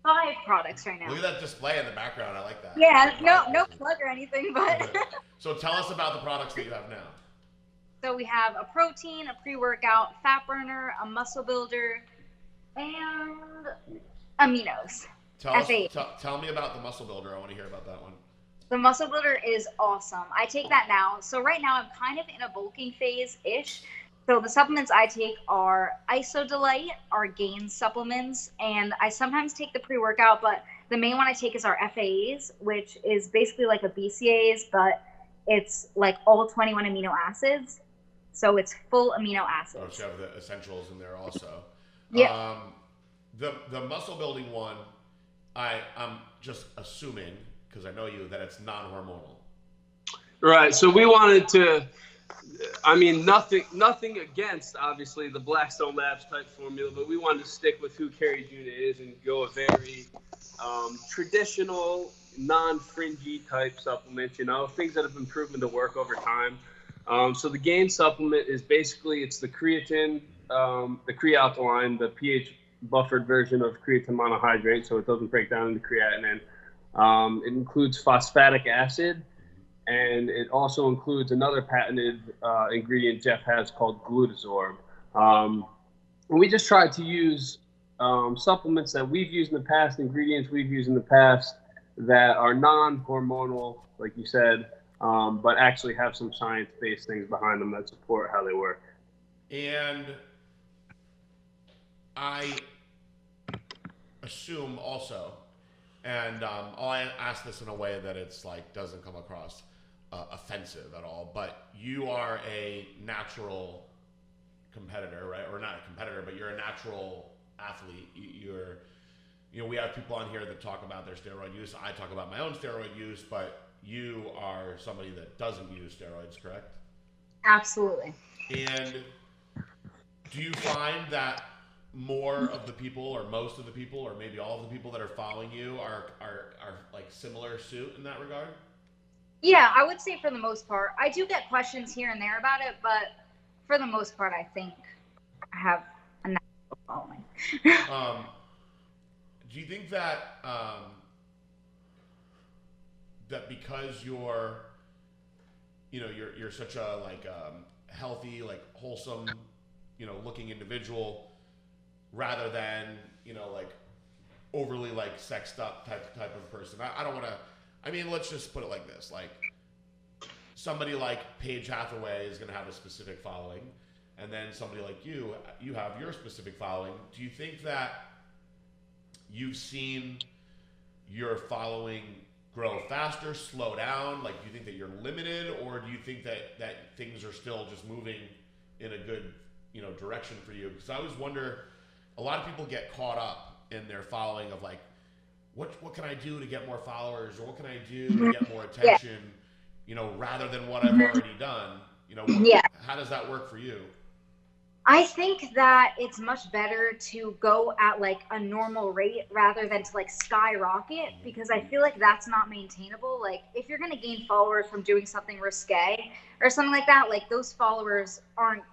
5 products right now. Look at that display in the background. I like that. Yeah, no plug or anything, but. So tell us about the products that you have now. So we have a protein, a pre-workout, fat burner, a muscle builder, and aminos. Tell me about the muscle builder. I want to hear about that one. The muscle builder is awesome. I take that now. So right now I'm kind of in a bulking phase-ish. So the supplements I take are Isodelight, our gain supplements, and I sometimes take the pre-workout, but the main one I take is our FAAs, which is basically like a BCAAs, but it's like all 21 amino acids. So it's full amino acids. Oh, so you have the essentials in there also. Yeah. The muscle building one, I'm just assuming, because I know you, that it's non-hormonal. Right. So we wanted to, I mean, nothing against, obviously, the Blackstone Labs type formula, but we wanted to stick with who Carriejune is and go a very traditional, non-fringy type supplement, things that have been proven to work over time. So the gain supplement is basically, it's the creatine, the crealkaline, the pH buffered version of creatine monohydrate, so it doesn't break down into creatinine. It includes phosphatic acid, and it also includes another patented ingredient Jeff has called glutasorb. And we just tried to use supplements that we've used in the past, ingredients we've used in the past that are non-hormonal, like you said, but actually have some science-based things behind them that support how they work. And I assume also, and I'll ask this in a way that it's like doesn't come across offensive at all, but you are a natural competitor, right? Or not a competitor, but you're a natural athlete. We have people on here that talk about their steroid use. I talk about my own steroid use, but you are somebody that doesn't use steroids, correct? Absolutely. And do you find that more of the people, or most of the people, or maybe all of the people that are following you are like similar suit in that regard? Yeah, I would say for the most part. I do get questions here and there about it, but for the most part, I think I have a natural following. Do you think that that because you're such a healthy, wholesome, looking individual, rather than overly sexed up type of person? I don't want to. I mean, let's just put it like this: somebody like Paige Hathaway is going to have a specific following, and then somebody like you have your specific following. Do you think that you've seen your following grow faster, slow down? Do you think that you're limited, or do you think that things are still just moving in a good direction for you? Because I always wonder, a lot of people get caught up in their following of what can I do to get more followers, or what can I do to get more attention, rather than what I've already done. How does that work for you? I think that it's much better to go at a normal rate rather than to skyrocket, because I feel like that's not maintainable. If you're going to gain followers from doing something risque or something like that, those followers aren't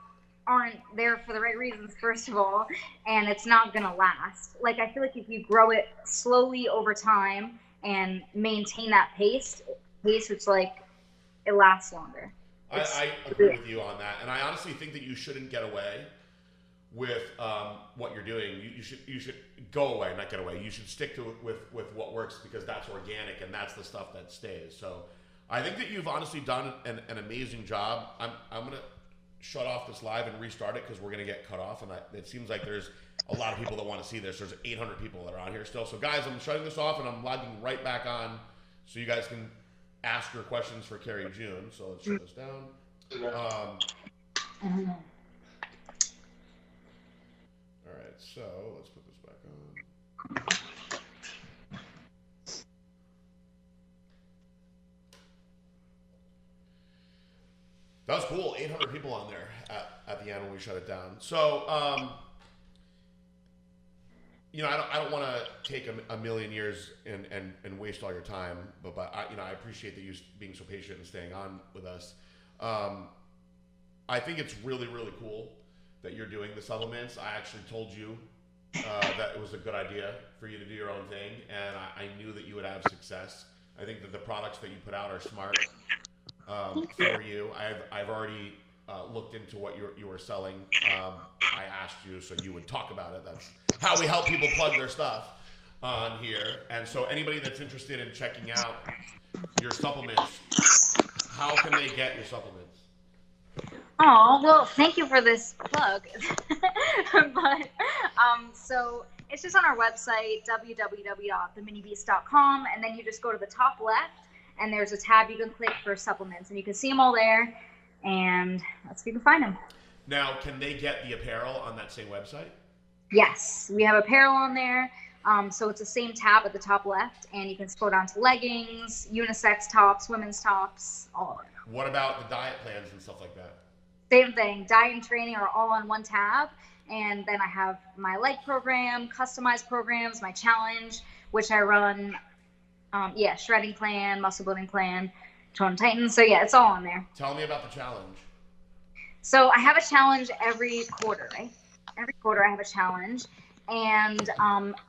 there for the right reasons, first of all, and it's not going to last. I feel like if you grow it slowly over time and maintain that pace, it's it lasts longer. I agree with you on that, and I honestly think that you shouldn't get away with what you're doing. You should go away, not get away. You should stick to it with what works, because that's organic and that's the stuff that stays. So I think that you've honestly done an amazing job. I'm gonna shut off this live and restart it, because we're gonna get cut off, and it seems like there's a lot of people that want to see this. There's 800 people that are on here still. So guys, I'm shutting this off and I'm logging right back on, so you guys can ask your questions for Carriejune. So let's shut this down. All right, so let's put this back on. That was cool. 800 people on there at the end when we shut it down. So, I don't want to take a million years and waste all your time, but I appreciate that you being so patient and staying on with us. I think it's really, really cool that you're doing the supplements. I actually told you that it was a good idea for you to do your own thing, and I knew that you would have success. I think that the products that you put out are smart for you. I've already looked into what you were selling. I asked you so you would talk about it. That's how we help people plug their stuff on here. And so anybody that's interested in checking out your supplements, how can they get your supplements? Oh, well, thank you for this plug. But so it's just on our website, www.theminibeast.com, and then you just go to the top left, and there's a tab you can click for supplements, and you can see them all there, and that's where you can find them. Now, can they get the apparel on that same website? Yes, we have apparel on there. So it's the same tab at the top left, and you can scroll down to leggings, unisex tops, women's tops, all of it. What about the diet plans and stuff like that? Same thing. Diet and training are all on one tab. And then I have my leg program, customized programs, my challenge, which I run, shredding plan, muscle building plan, tone and tighten. So yeah, it's all on there. Tell me about the challenge. So I have a challenge every quarter, right? Every quarter I have a challenge, and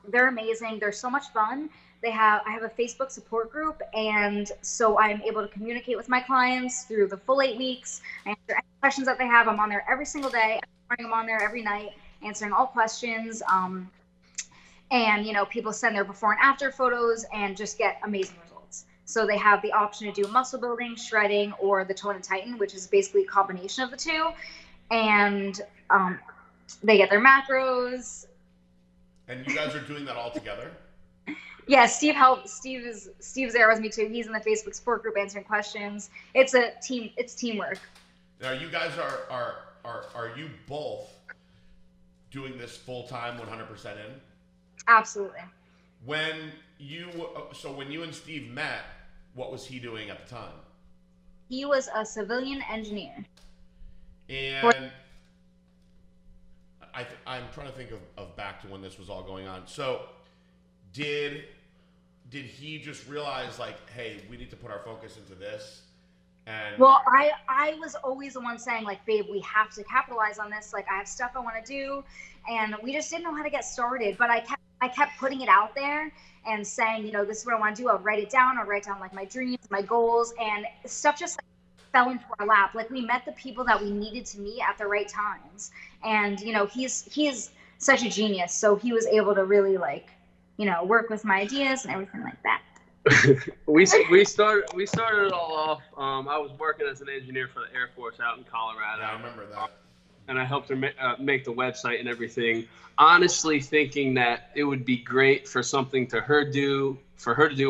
they're amazing. They're so much fun. I have a Facebook support group, and so I'm able to communicate with my clients through the full 8 weeks. I answer any questions that they have. I'm on there every single day. I'm on there every night, answering all questions. And people send their before and after photos and just get amazing results. So they have the option to do muscle building, shredding, or the tone and tighten, which is basically a combination of the two. And they get their macros. And you guys are doing that all together? Yeah, Steve helped. Steve's there with me too. He's in the Facebook support group answering questions. It's a team. It's teamwork. Now, you guys are you both doing this full time, 100% in? Absolutely. When you and Steve met, what was he doing at the time? He was a civilian engineer. And I'm trying to think of back to when this was all going on. So did he just realize, like, hey, we need to put our focus into this? And well, I was always the one saying, like, babe, we have to capitalize on this. Like, I have stuff I want to do, and we just didn't know how to get started. But I kept putting it out there and saying, this is what I want to do. I'll write down like my dreams, my goals, and stuff just fell into our lap. Like, we met the people that we needed to meet at the right times. And, he's such a genius. So he was able to really, work with my ideas and everything like that. we started it all off. I was working as an engineer for the Air Force out in Colorado. Yeah, I remember that. And I helped her make the website and everything. Honestly, thinking that it would be great for something for her to do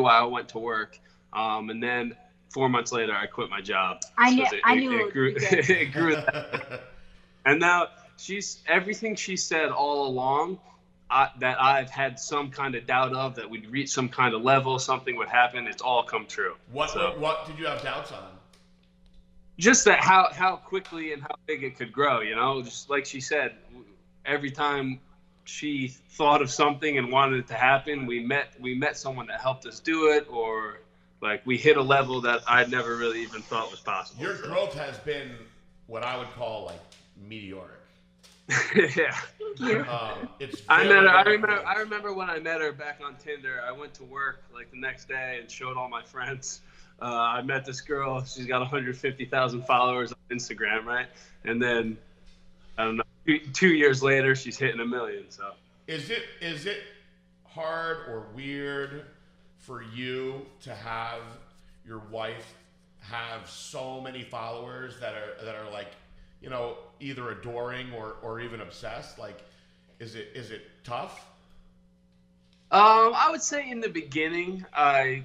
while I went to work. And then 4 months later, I quit my job. I knew it grew. It grew. And now everything she said all along. That I've had some kind of doubt of, that we'd reach some kind of level, something would happen. It's all come true. What did you have doubts on? Just that how quickly and how big it could grow, just like she said, every time she thought of something and wanted it to happen, we met someone that helped us do it, or like we hit a level that I'd never really even thought was possible. Your growth has been what I would call like meteoric. Yeah. I remember when I met her back on Tinder. I went to work like the next day and showed all my friends. I met this girl. She's got 150,000 followers on Instagram, right? And then I don't know, 2 years later, she's hitting 1 million. So is it hard or weird for you to have your wife have so many followers that are like, either adoring or even obsessed? Like, is it tough? I would say in the beginning, I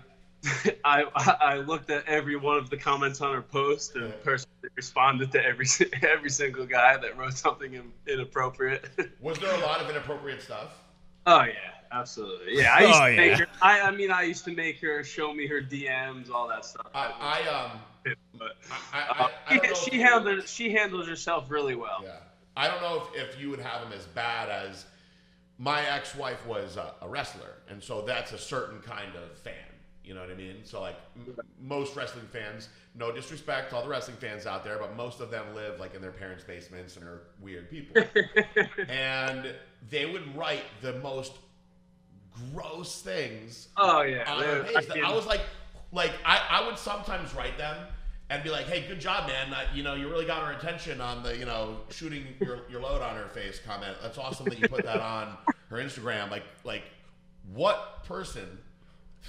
looked at every one of the comments on her post and personally responded to every single guy that wrote something inappropriate. Was there a lot of inappropriate stuff? Oh yeah, absolutely. Yeah, I used to make her show me her DMs, all that stuff. She handles herself really well. Yeah, I don't know if you would have them as bad as my ex-wife was a wrestler, and so that's a certain kind of fan. You know what I mean? So like most wrestling fans, no disrespect to all the wrestling fans out there, but most of them live like in their parents' basements and are weird people. And they would write the most gross things. Oh yeah, on their page. I was like I would sometimes write them and be like, "Hey, good job, man. You really got her attention on the shooting your load on her face comment. That's awesome that you put that on her Instagram. Like what person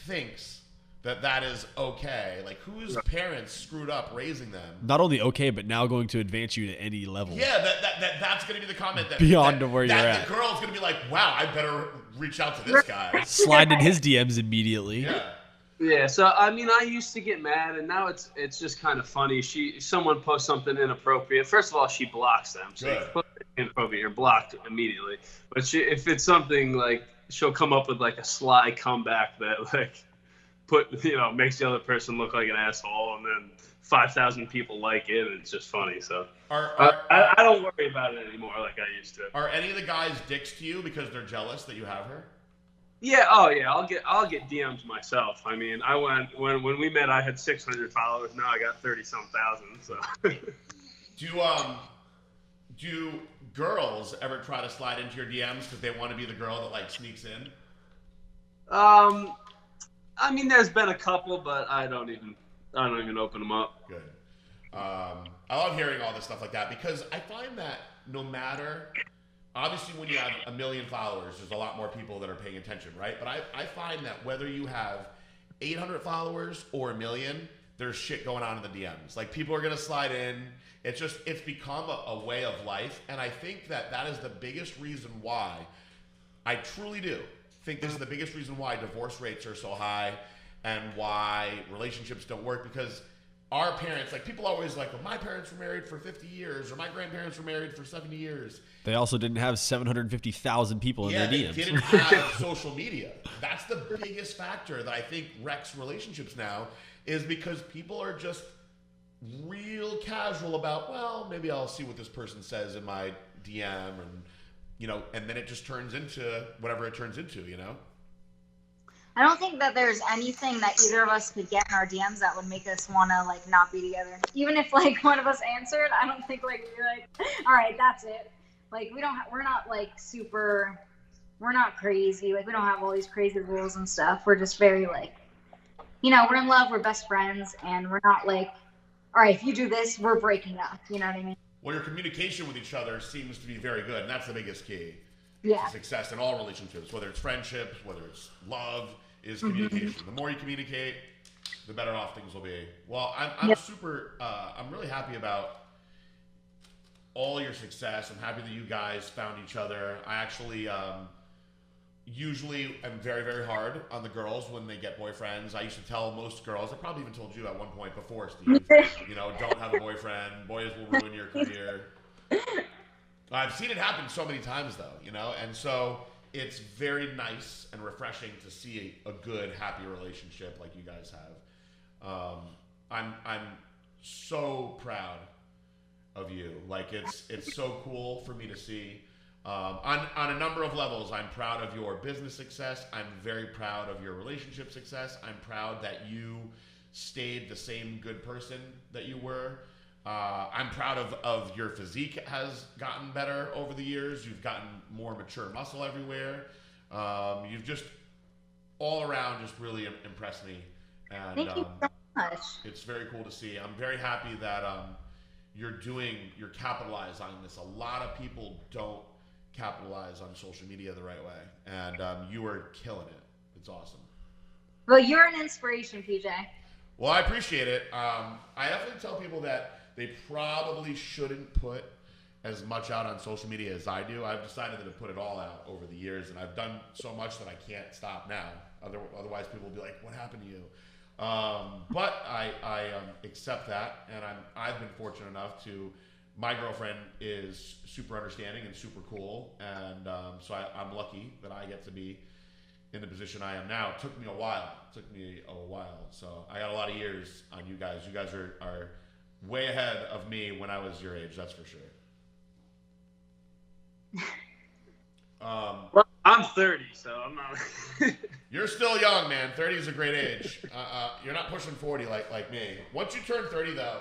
thinks that is okay? Like, whose parents screwed up raising them? Not only okay, but now going to advance you to any level. Yeah, that's going to be the comment that beyond to where you're at. The girl's going to be like, wow, I better reach out to this guy. Slide in his DMs immediately. Yeah. Yeah, so I mean, I used to get mad, and now it's just kind of funny. Someone posts something inappropriate. First of all, she blocks them. So you put it inappropriate, you're blocked immediately. But if it's something like, she'll come up with like a sly comeback that like makes the other person look like an asshole, and then 5,000 people like it, and it's just funny. So I don't worry about it anymore like I used to. Are any of the guys dicks to you because they're jealous that you have her? Yeah, oh yeah, I'll get DMs myself. I mean, I went when we met, I had 600 followers. Now I got 30-some thousand. So. Do girls ever try to slide into your DMs because they want to be the girl that like sneaks in? I mean, there's been a couple, but I don't even open them up. Good. I love hearing all this stuff like that because I find that no matter. Obviously, when you have 1 million followers, there's a lot more people that are paying attention, right? But I find that whether you have 800 followers or 1 million, there's shit going on in the DMs. Like, people are going to slide in. It's become a way of life. And I think that is the biggest reason why, I truly do think this is the biggest reason why divorce rates are so high and why relationships don't work, because our parents, like, people always like, well, my parents were married for 50 years or my grandparents were married for 70 years. They also didn't have 750,000 people in their DMs. They didn't have social media. That's the biggest factor that I think wrecks relationships now, is because people are just real casual about, well, maybe I'll see what this person says in my DM, and then it just turns into whatever it turns into, I don't think that there's anything that either of us could get in our DMs that would make us want to like not be together. Even if like one of us answered, I don't think like we'd be like, all right, that's it. Like we're not like super, we're not crazy. Like we don't have all these crazy rules and stuff. We're just very like, we're in love, we're best friends, and we're not like, all right, if you do this, we're breaking up. You know what I mean? Well, your communication with each other seems to be very good, and that's the biggest key to success in all relationships, whether it's friendships, whether it's love, is communication. Mm-hmm. The more you communicate, the better off things will be. Well, I'm super, I'm really happy about all your success. I'm happy that you guys found each other. I actually usually am very, very hard on the girls when they get boyfriends. I used to tell most girls, I probably even told you at one point before, Steve, don't have a boyfriend. Boys will ruin your career. I've seen it happen so many times though, and so it's very nice and refreshing to see a good, happy relationship like you guys have. I'm so proud of you. Like it's so cool for me to see. On a number of levels, I'm proud of your business success. I'm very proud of your relationship success. I'm proud that you stayed the same good person that you were. I'm proud of your physique has gotten better over the years. You've gotten more mature muscle everywhere. You've just all around just really impressed me. And thank you so much. It's very cool to see. I'm very happy that you're capitalizing on this. A lot of people don't capitalize on social media the right way, and you are killing it. It's awesome. Well, you're an inspiration, PJ. Well, I appreciate it. I definitely tell people that they probably shouldn't put as much out on social media as I do. I've decided to put it all out over the years, and I've done so much that I can't stop now. Otherwise, people will be like, "What happened to you?" But I accept that, and I've been fortunate enough to. My girlfriend is super understanding and super cool, and so I'm lucky that I get to be in the position I am now. It took me a while. So I got a lot of years on you guys. You guys are way ahead of me when I was your age, that's for sure. I'm 30, so I'm not. You're still young, man. 30 is a great age. You're not pushing 40 like me. Once you turn 30, though,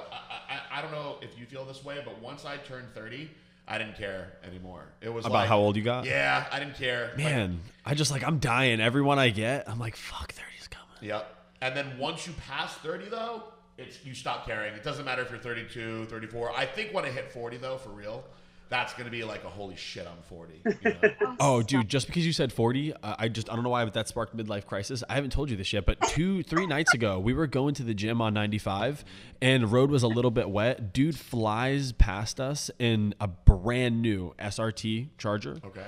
I don't know if you feel this way, but once I turned 30, I didn't care anymore. It was about how old you got? Yeah, I didn't care. Man, I just I'm dying. Everyone I get, I'm like, fuck, 30's coming. Yep. And then once you pass 30, though, you stop caring. It doesn't matter if you're 32, 34. I think when I hit 40, though, for real, that's going to be like a holy shit, I'm 40. You know? Oh, dude, just because you said 40, I don't know why, but that sparked midlife crisis. I haven't told you this yet, but 2-3 nights ago, we were going to the gym on 95 and the road was a little bit wet. Dude flies past us in a brand new SRT Charger. Okay.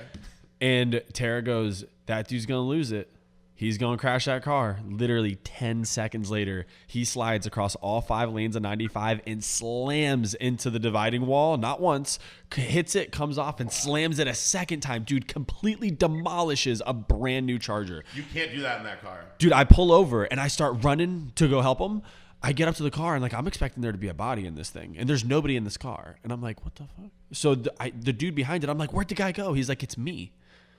And Tara goes, that dude's going to lose it. He's going to crash that car. Literally 10 seconds later, he slides across all 5 lanes of 95 and slams into the dividing wall. Not once, hits it, comes off, and slams it a second time. Dude, completely demolishes a brand new Charger. You can't do that in that car. Dude, I pull over and I start running to go help him. I get up to the car and I'm expecting there to be a body in this thing. And there's nobody in this car. And I'm like, what the fuck? So the dude behind it, I'm like, where'd the guy go? He's like, it's me.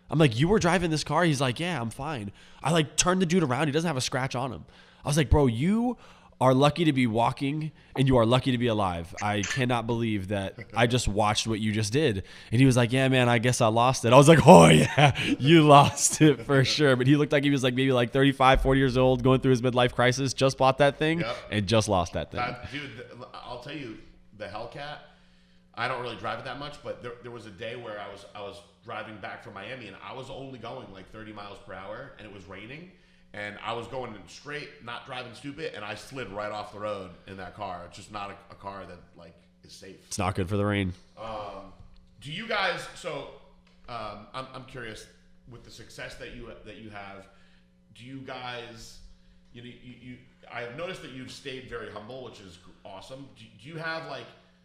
I'm like, you were driving this car? He's like, yeah, I'm fine. I turned the dude around. He doesn't have a scratch on him. I was like, bro, you are lucky to be walking and you are lucky to be alive. I cannot believe that I just watched what you just did. And he was like, yeah, man, I guess I lost it. I was like, oh yeah, you lost it for sure. But he looked like he was maybe 35, 40 years old, going through his midlife crisis, just bought that thing and just lost that thing. Dude, I'll tell you, the Hellcat, I don't really drive it that much, but there was a day where I was driving back from Miami and I was only going 30 miles per hour and it was raining and I was going straight, not driving stupid, and I slid right off the road in that car. It's just not a car that is safe. It's not good for the rain. Do you guys? So I'm curious with the success that you have. Do you guys? I've noticed that you've stayed very humble, which is awesome. Do you have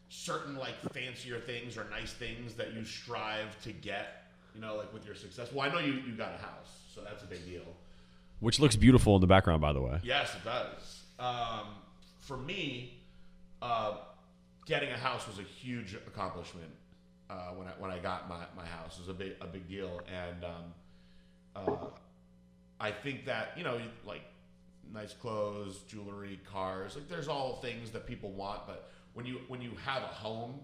certain fancier things or nice things that you strive to get, with your success? Well, I know you got a house, so that's a big deal. Which looks beautiful in the background, by the way. Yes, it does. For me, getting a house was a huge accomplishment. When I got my house, it was a big deal, and I think that nice clothes, jewelry, cars, there's all things that people want, but when you have a home,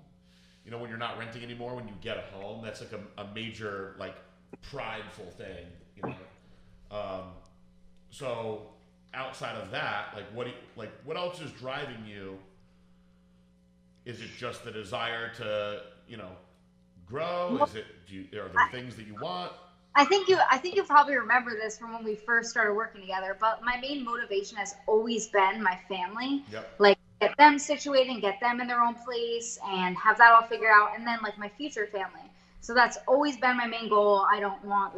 when you're not renting anymore, when you get a home, that's a major prideful thing, So outside of that, what else is driving you? Is it just the desire to grow? Is it are there things that you want? I think you probably remember this from when we first started working together, but my main motivation has always been my family. Yep. Get them situated and get them in their own place and have that all figured out, and then my future family. So that's always been my main goal. I don't want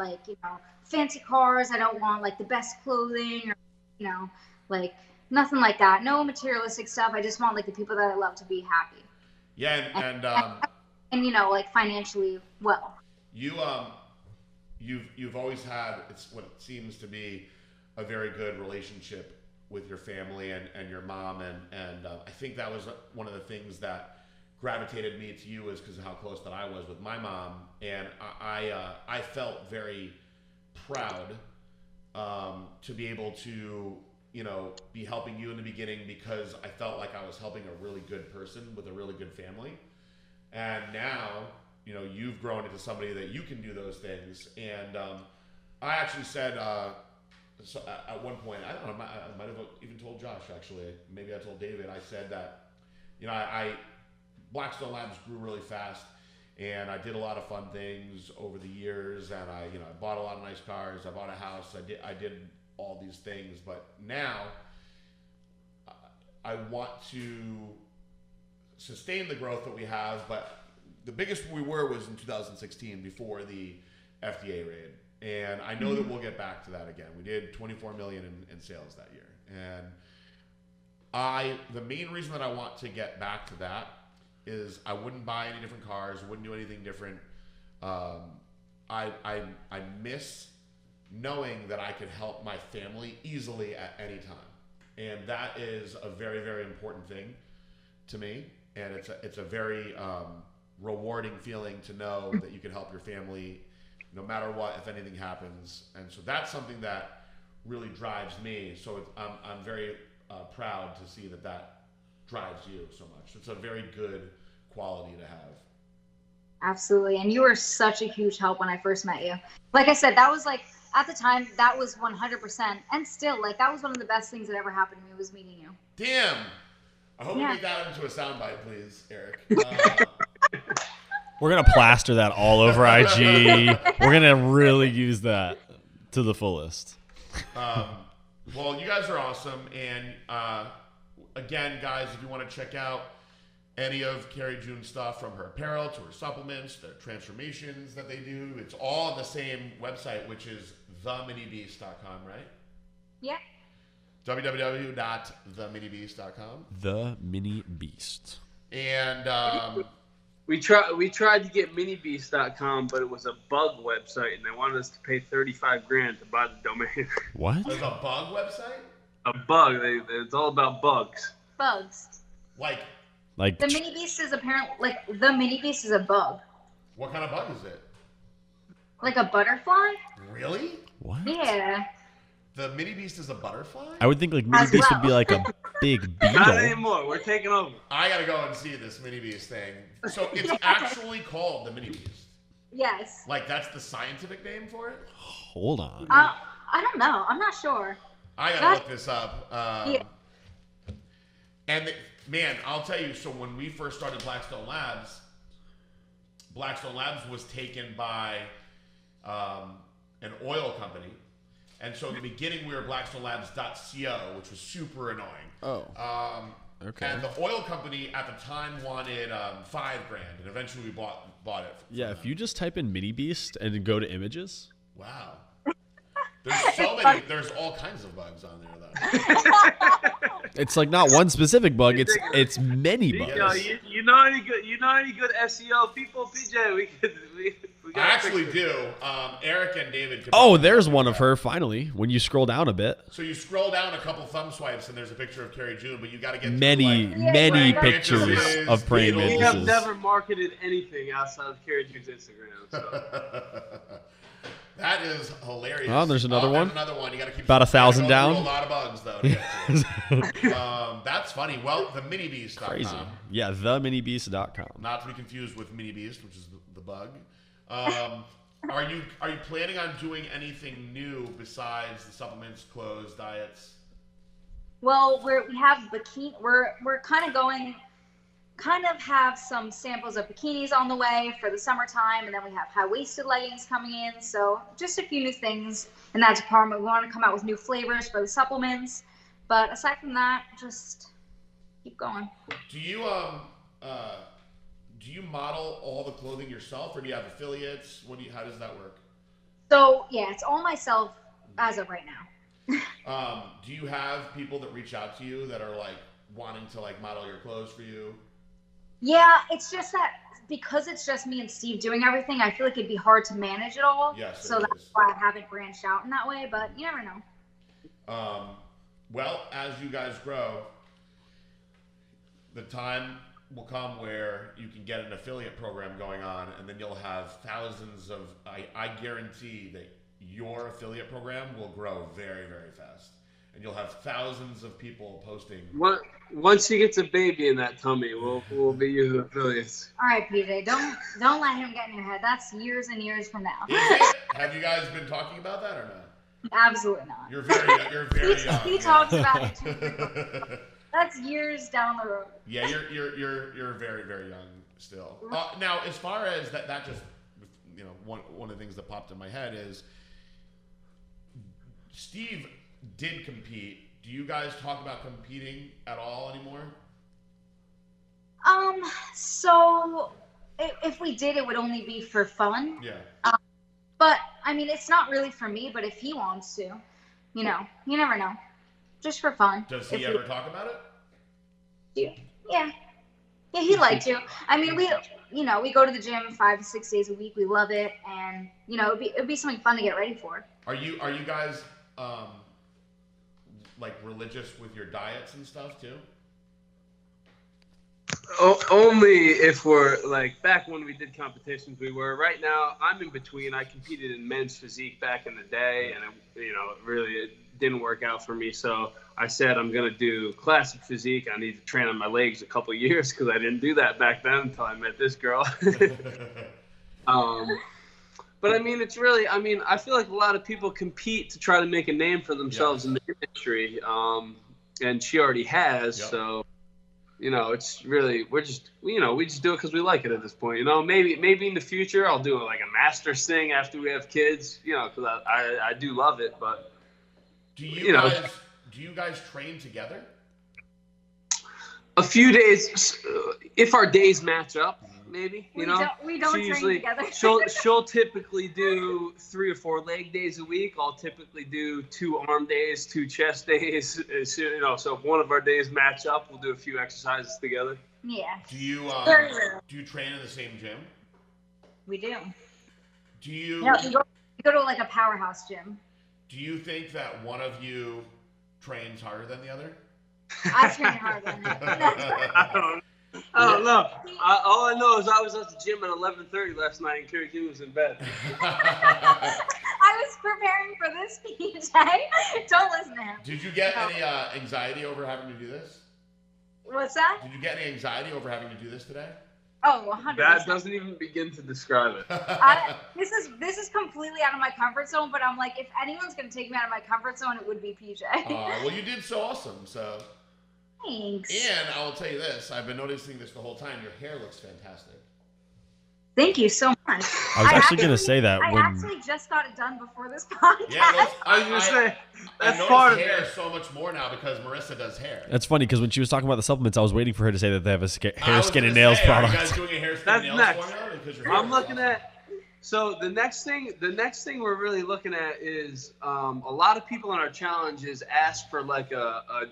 fancy cars. I don't want the best clothing or nothing like that. No materialistic stuff. I just want the people that I love to be happy. Yeah, and financially well. You've always had, it's what it seems to be, a very good relationship with your family and your mom, and I think that was one of the things that gravitated me to you, is because of how close that I was with my mom, and I felt very proud to be able to be helping you in the beginning, because I felt like I was helping a really good person with a really good family, and now you've grown into somebody that you can do those things. And I actually said so at one point, I don't know, I might have even told Josh, actually, maybe I told David, I said that I Blackstone Labs grew really fast, and I did a lot of fun things over the years, and I bought a lot of nice cars, I bought a house, I did all these things, but now I want to sustain the growth that we have. But the biggest we were was in 2016, before the FDA raid, and I know that we'll get back to that again. We did 24 million in sales that year, and the main reason that I want to get back to that is I wouldn't buy any different cars, wouldn't do anything different. I miss knowing that I could help my family easily at any time, and that is a very, very important thing to me, and it's a very rewarding feeling to know that you can help your family no matter what, if anything happens. And so that's something that really drives me. So I'm very proud to see that drives you so much. It's a very good quality to have. Absolutely. And you were such a huge help when I first met you. Like I said, that was like, at the time, that was 100%. And still, like, that was one of the best things that ever happened to me, was meeting you. Damn. I hope you make that into a soundbite, please, Eric. We're going to plaster that all over IG. We're going to really use that to the fullest. Well, you guys are awesome. And again, guys, if you want to check out any of Carriejune's stuff, from her apparel to her supplements, their transformations that they do, it's all on the same website, which is theminibeast.com, right? Yeah. www.theminibeast.com. The Mini Beast. And we tried to get minibeast.com, but it was a bug website, and they wanted us to pay $35,000 to buy the domain. What? There's a bug website? A bug. It's all about bugs. Bugs. Like the MiniBeast is apparently, like, the MiniBeast is a bug. What kind of bug is it? Like a butterfly? Really? What? Yeah. The MiniBeast is a butterfly? I would think like MiniBeast would be like a big beetle. Not anymore. We're taking over. I gotta go and see this MiniBeast thing. So it's actually called the MiniBeast. Yes. Like, that's the scientific name for it? Hold on. I don't know. I'm not sure. I gotta look this up. Yeah. And man, I'll tell you, so when we first started Blackstone Labs was taken by an oil company. And so in the beginning, we were blackstonelabs.co, which was super annoying. Oh. Okay. And the oil company at the time wanted $5,000, and eventually we bought it. Yeah, if you just type in MiniBeast and go to images. Wow. There's so many. There's all kinds of bugs on there, though. It's like not one specific bug. It's many bugs. You know any good SEO people, PJ? We I actually do. Eric and David. Oh, there's one of her finally. When you scroll down a bit. So you scroll down a couple thumb swipes, and there's a picture of Carriejune, but you got to get many pictures of praying We mantises. have never marketed anything outside of Carriejune's Instagram. So. That is hilarious. Oh, there's another one. Another one. You got to keep about 1,000 down. A lot of bugs though. To get to. That's funny. Well, the MiniBeast.com. Crazy. Yeah, theminibeast.com. Not to be confused with MiniBeast, which is the bug. Are you planning on doing anything new besides the supplements, clothes, diets? Well, we have bikini. We're kind of have some samples of bikinis on the way for the summertime, and then we have high-waisted leggings coming in. So just a few new things in that department. We want to come out with new flavors for the supplements, but aside from that, just keep going. Do you model all the clothing yourself, or do you have affiliates? How does that work? So yeah, it's all myself as of right now. Do you have people that reach out to you that are like wanting to like model your clothes for you? Yeah, it's just that because it's just me and Steve doing everything, I feel like it'd be hard to manage it all. Yes, so that's why I haven't branched out in that way, but you never know. Well, as you guys grow, the time will come where you can get an affiliate program going on, and then you'll have thousands of, I guarantee that your affiliate program will grow very, very fast. And you'll have thousands of people posting. Once she gets a baby in that tummy, we'll be your affiliates. All right, PJ, don't let him get in your head. That's years and years from now. Have you guys been talking about that or not? Absolutely not. You're very young. He talks about it too. That's years down the road. Yeah, you're very, very young still. Now, as far as that just, one of the things that popped in my head is Steve did compete. Do you guys talk about competing at all anymore? So if we did, it would only be for fun. Yeah. But I mean, it's not really for me, but if he wants to, you never know. Just for fun. Does he ever talk about it? Yeah, he'd like to. I mean, we go to the gym 5 to 6 days a week. We love it, and it'd be something fun to get ready for. Are you guys like religious with your diets and stuff too? Only if we're like back when we did competitions. We were. Right now, I'm in between. I competed in men's physique back in the day, and it didn't work out for me. So I said I'm gonna do classic physique. I need to train on my legs a couple of years because I didn't do that back then until I met this girl. But I mean, it's really. I mean, I feel like a lot of people compete to try to make a name for themselves in the industry, and she already has. Yep. So. It's really we just do it because we like it at this point. Maybe in the future I'll do like a master's thing after we have kids. Because I do love it. But do you guys train together? A few days, if our days match up. Maybe we don't train together. she'll typically do 3 or 4 leg days a week. I'll typically do 2 arm days, 2 chest days. So if one of our days match up, we'll do a few exercises together. Yeah. Do you train in the same gym? We do. Do you? Yeah, we go to like a powerhouse gym. Do you think that one of you trains harder than the other? I train harder than the I don't know. All I know is I was at the gym at 11:30 last night and Carriejune was in bed. I was preparing for this, PJ. Don't listen to him. Did you get any anxiety over having to do this? What's that? Did you get any anxiety over having to do this today? Oh, 100%. That doesn't even begin to describe it. This is completely out of my comfort zone, but I'm like, if anyone's going to take me out of my comfort zone, it would be PJ. Well, you did so awesome, so... Thanks. And I will tell you this, I've been noticing this the whole time. Your hair looks fantastic. Thank you so much. I was actually going to say that. I actually just got it done before this podcast. Yeah, I was going to say, that's I part of hair it. So much more now because Marissa does hair. That's funny because when she was talking about the supplements, I was waiting for her to say that they have a hair, skin, and nails product. Are you guys doing a hair, skin, and nails formula? Because your hair I'm looking at... So the next thing we're really looking at is a lot of people in our challenges ask for like a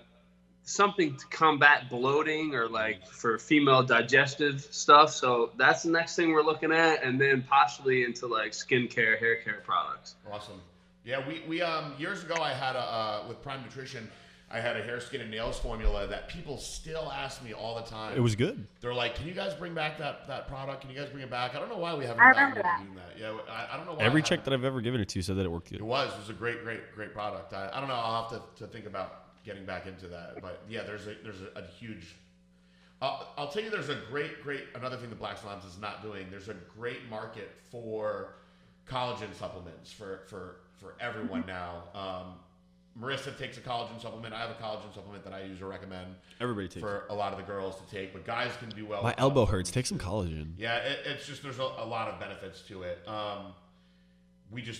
something to combat bloating or like for female digestive stuff. So that's the next thing we're looking at, and then possibly into like skincare, hair care products. Awesome. Yeah, we years ago I had with Prime Nutrition, I had a hair, skin, and nails formula that people still ask me all the time. It was good. They're like, "Can you guys bring back that product? Can you guys bring it back?" I don't know why we haven't gotten to doing that. Yeah, I don't know why. Every chick that I've ever given it to said that it worked good. It was a great product. I don't know. I'll have to think about getting back into that. But yeah, there's a huge. I'll tell you, there's a great another thing that Blackstone Labs is not doing. There's a great market for collagen supplements for everyone now. Marissa takes a collagen supplement. I have a collagen supplement that I use or recommend. Everybody takes for a lot of the girls to take, but guys can do well. My elbow hurts. Take some collagen. Yeah, it's just there's a lot of benefits to it.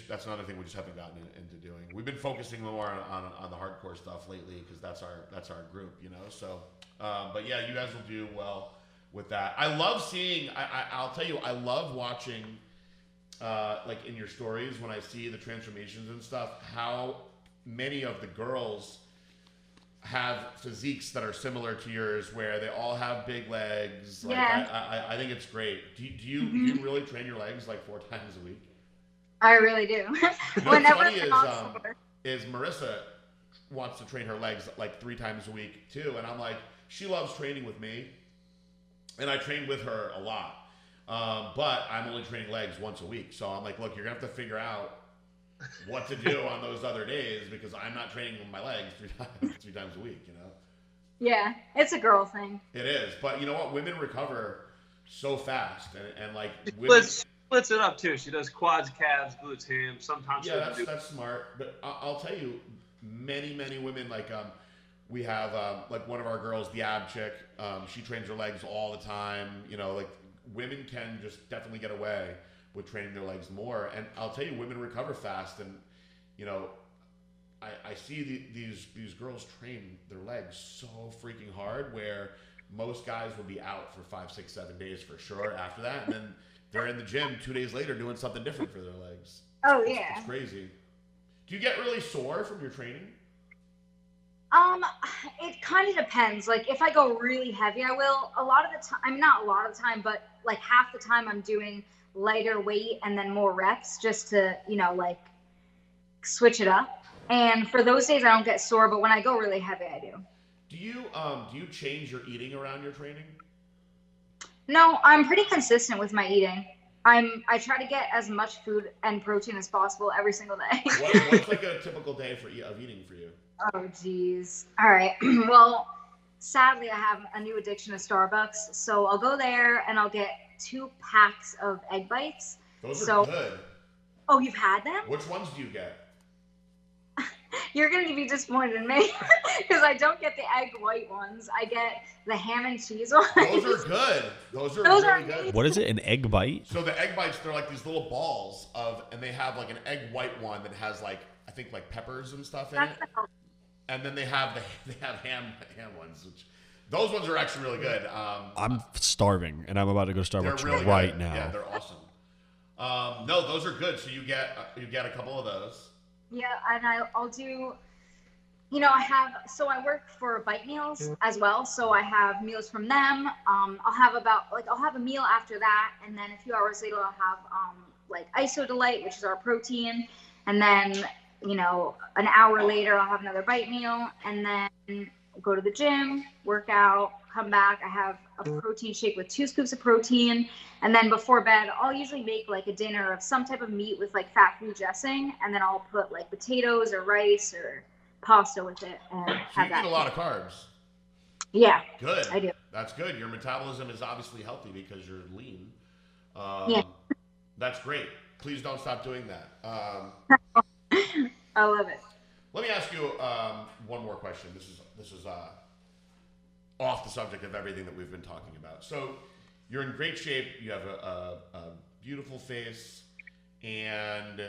That's another thing we just haven't gotten into doing. We've been focusing more on the hardcore stuff lately because that's our group, So, but yeah, you guys will do well with that. I love seeing. I'll tell you, I love watching, like in your stories when I see the transformations and stuff. How many of the girls have physiques that are similar to yours, where they all have big legs. Like, yeah. I think it's great. Do you really train your legs like 4 times a week? I really do. Whenever is Marissa wants to train her legs like 3 times a week too, and I'm like, she loves training with me, and I train with her a lot, but I'm only training legs once a week. So I'm like, look, you're gonna have to figure out what to do on those other days because I'm not training with my legs 3 times a week. Yeah, it's a girl thing. It is, but you know what? Women recover so fast, and like women. Splits it up too. She does quads, calves, glutes, hams. Sometimes that's smart. But I'll tell you, many women like we have like one of our girls, the ab chick. She trains her legs all the time. Like women can just definitely get away with training their legs more. And I'll tell you, women recover fast. And I see these girls train their legs so freaking hard, where most guys will be out for 5, 6, 7 days for sure after that, and then they're in the gym 2 days later doing something different for their legs. Oh, yeah. It's crazy. Do you get really sore from your training? It kind of depends. Like, if I go really heavy, I will. A lot of the time, I mean, not a lot of the time, but like half the time I'm doing lighter weight and then more reps just to, like switch it up. And for those days, I don't get sore, but when I go really heavy, I do. Do you change your eating around your training? No, I'm pretty consistent with my eating. I try to get as much food and protein as possible every single day. What's like a typical day of eating for you? Oh, geez. All right. Well, sadly, I have a new addiction to Starbucks. So I'll go there and I'll get 2 packs of egg bites. Those are good. Oh, you've had them? Which ones do you get? You're going to be disappointed in me because I don't get the egg white ones. I get the ham and cheese ones. Those are good. Those are really good. What is it? An egg bite? So the egg bites, they're like these little balls and they have like an egg white one that has like, I think like peppers and stuff in it. And then they have ham ones, which those ones are actually really good. I'm starving, and I'm about to go to Starbucks really right good. now. Yeah, they're awesome. No, those are good. So you get a couple of those. Yeah, and I'll do, I work for Bite Meals as well. So I have meals from them. I'll have a meal after that. And then a few hours later, I'll have like Iso Delight, which is our protein. And then, an hour later, I'll have another bite meal. And then go to the gym, work out, come back. I have a protein shake with 2 scoops of protein. And then before bed, I'll usually make like a dinner of some type of meat with like fat-free dressing. And then I'll put like potatoes or rice or pasta with it. And so have you eat a lot of carbs. Yeah. Good. I do. That's good. Your metabolism is obviously healthy because you're lean. Yeah. That's great. Please don't stop doing that. I love it. Let me ask you one more question. This is off the subject of everything that we've been talking about. So you're in great shape. You have a beautiful face, and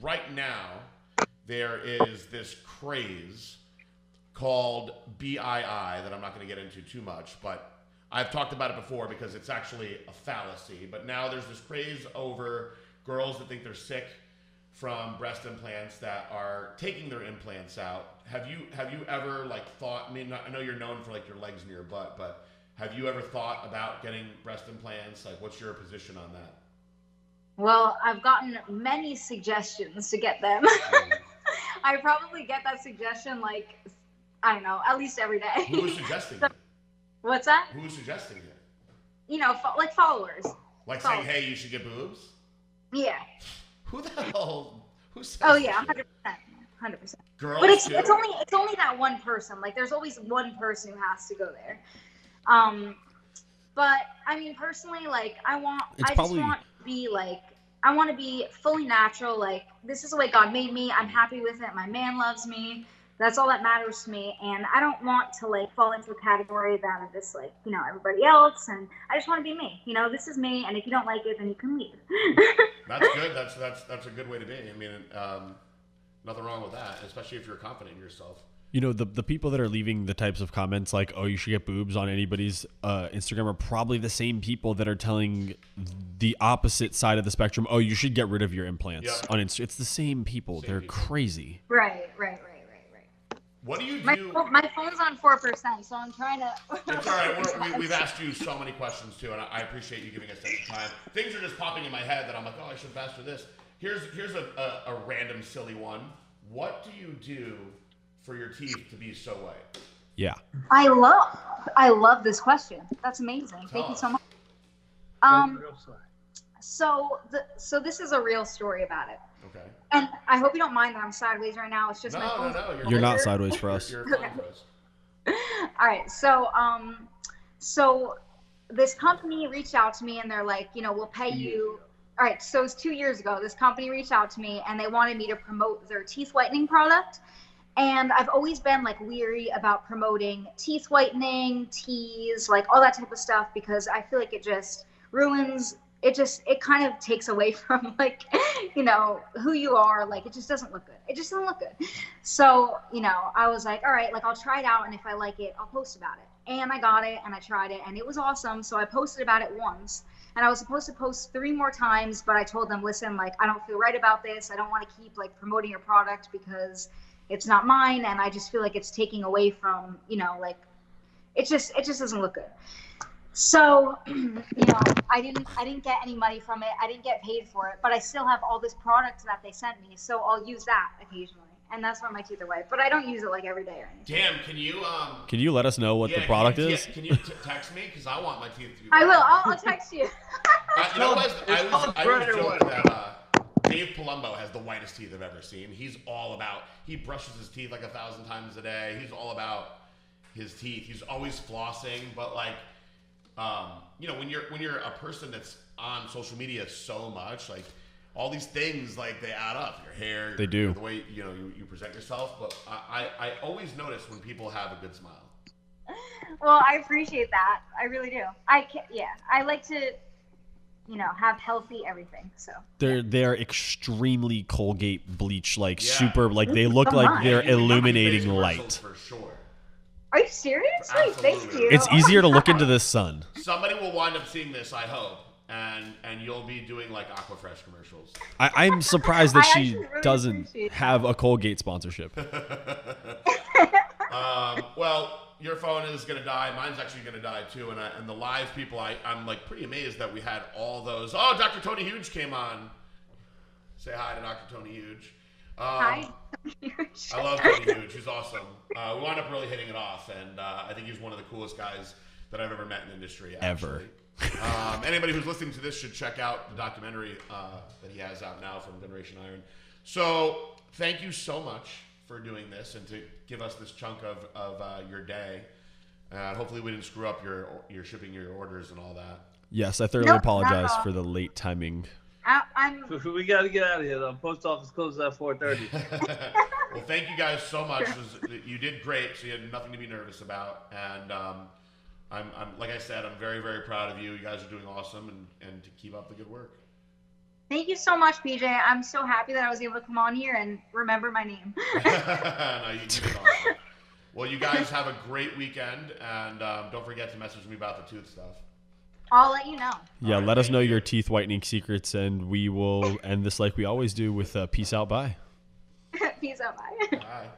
right now there is this craze called BII that I'm not going to get into too much, but I've talked about it before because it's actually a fallacy. But now there's this craze over girls that think they're sick from breast implants that are taking their implants out. Have you ever like thought, I know you're known for like your legs and your butt, but have you ever thought about getting breast implants? Like, what's your position on that? Well, I've gotten many suggestions to get them. I probably get that suggestion like, I don't know, at least every day. Who is suggesting it? What's that? Who is suggesting it? Like followers. Like saying, hey, you should get boobs? Yeah. Who the hell? Who says? Oh yeah, 100%, 100%. Girls, but it's too? it's only that one person. Like there's always one person who has to go there. But I mean, personally, like I just want to be fully natural. Like this is the way God made me. I'm happy with it. My man loves me. That's all that matters to me. And I don't want to like fall into a category that I'm just like, everybody else. And I just want to be me. This is me. And if you don't like it, then you can leave. That's good. That's a good way to be. I mean, nothing wrong with that, especially if you're confident in yourself. The people that are leaving the types of comments like, oh, you should get boobs on anybody's Instagram are probably the same people that are telling the opposite side of the spectrum, oh, you should get rid of your implants on Instagram. It's the same people. They're crazy. Right. What do you do? My phone's on 4%, so I'm trying to. It's all right. We've asked you so many questions too, and I appreciate you giving us extra time. Things are just popping in my head that I'm like, oh, I should ask for this. Here's a random silly one. What do you do for your teeth to be so white? Yeah. I love this question. That's amazing. Thank you so much. So this is a real story about it. Okay. And I hope you don't mind that I'm sideways right now. It's just my phone. No. You're not sideways for us. You're fine for us. All right. So this company reached out to me and they're like, we'll pay you. All right. So it was 2 years ago. This company reached out to me and they wanted me to promote their teeth whitening product. And I've always been like weary about promoting teeth whitening, teas, like all that type of stuff, because I feel like it just ruins it kind of takes away from like, who you are. Like, it just doesn't look good. It just doesn't look good. So, I was like, all right, like I'll try it out. And if I like it, I'll post about it. And I got it and I tried it and it was awesome. So I posted about it once and I was supposed to post 3 more times, but I told them, listen, like, I don't feel right about this. I don't want to keep like promoting your product because it's not mine. And I just feel like it's taking away from, like, it just doesn't look good. So, I didn't get any money from it. I didn't get paid for it, but I still have all this product that they sent me. So I'll use that occasionally. and that's why my teeth are white. But I don't use it like every day or anything. Damn, Can you let us know what the product is? Can you text me? Because I want my teeth to be I will. I'll text you. I was joking that Dave Palumbo has the whitest teeth I've ever seen. He's all about, he brushes his teeth like 1,000 times a day. He's all about his teeth. He's always flossing, but like, you know, when you're a person that's on social media so much, like all these things, like they add up. Your hair, they do. The way you present yourself. But I always notice when people have a good smile. Well, I appreciate that. I really do. I like to, have healthy everything. So they're extremely Colgate bleach, like super, like they look like they're illuminating light. For sure. Are you serious? Wait, thank you. It's easier to look into the sun. Somebody will wind up seeing this, I hope, and you'll be doing like Aquafresh commercials. I'm surprised that she doesn't have a Colgate sponsorship. Well, your phone is gonna die. Mine's actually gonna die too. And the live people, I'm like pretty amazed that we had all those. Oh, Dr. Tony Huge came on. Say hi to Dr. Tony Huge. Hi, Tony Huge. I love Tony Huge. He's awesome. We wound up really hitting it off, and I think he's one of the coolest guys that I've ever met in the industry. Actually. Ever. Anybody who's listening to this should check out the documentary that he has out now from Generation Iron. So thank you so much for doing this and to give us this chunk of your day. Hopefully we didn't screw up your shipping your orders and all that. Yes, I thoroughly apologize for the late timing. We got to get out of here, though. Post office closes at 4:30. Well, thank you guys so much. You did great, so you had nothing to be nervous about. And I'm like I said, I'm very, very proud of you. You guys are doing awesome, and to keep up the good work. Thank you so much, PJ. I'm so happy that I was able to come on here and remember my name. No, you did awesome. Well, you guys have a great weekend, and don't forget to message me about the tooth stuff. I'll let you know. Yeah, let us know your teeth whitening secrets, and we will end this like we always do with peace out, bye. Peace out, bye. Bye.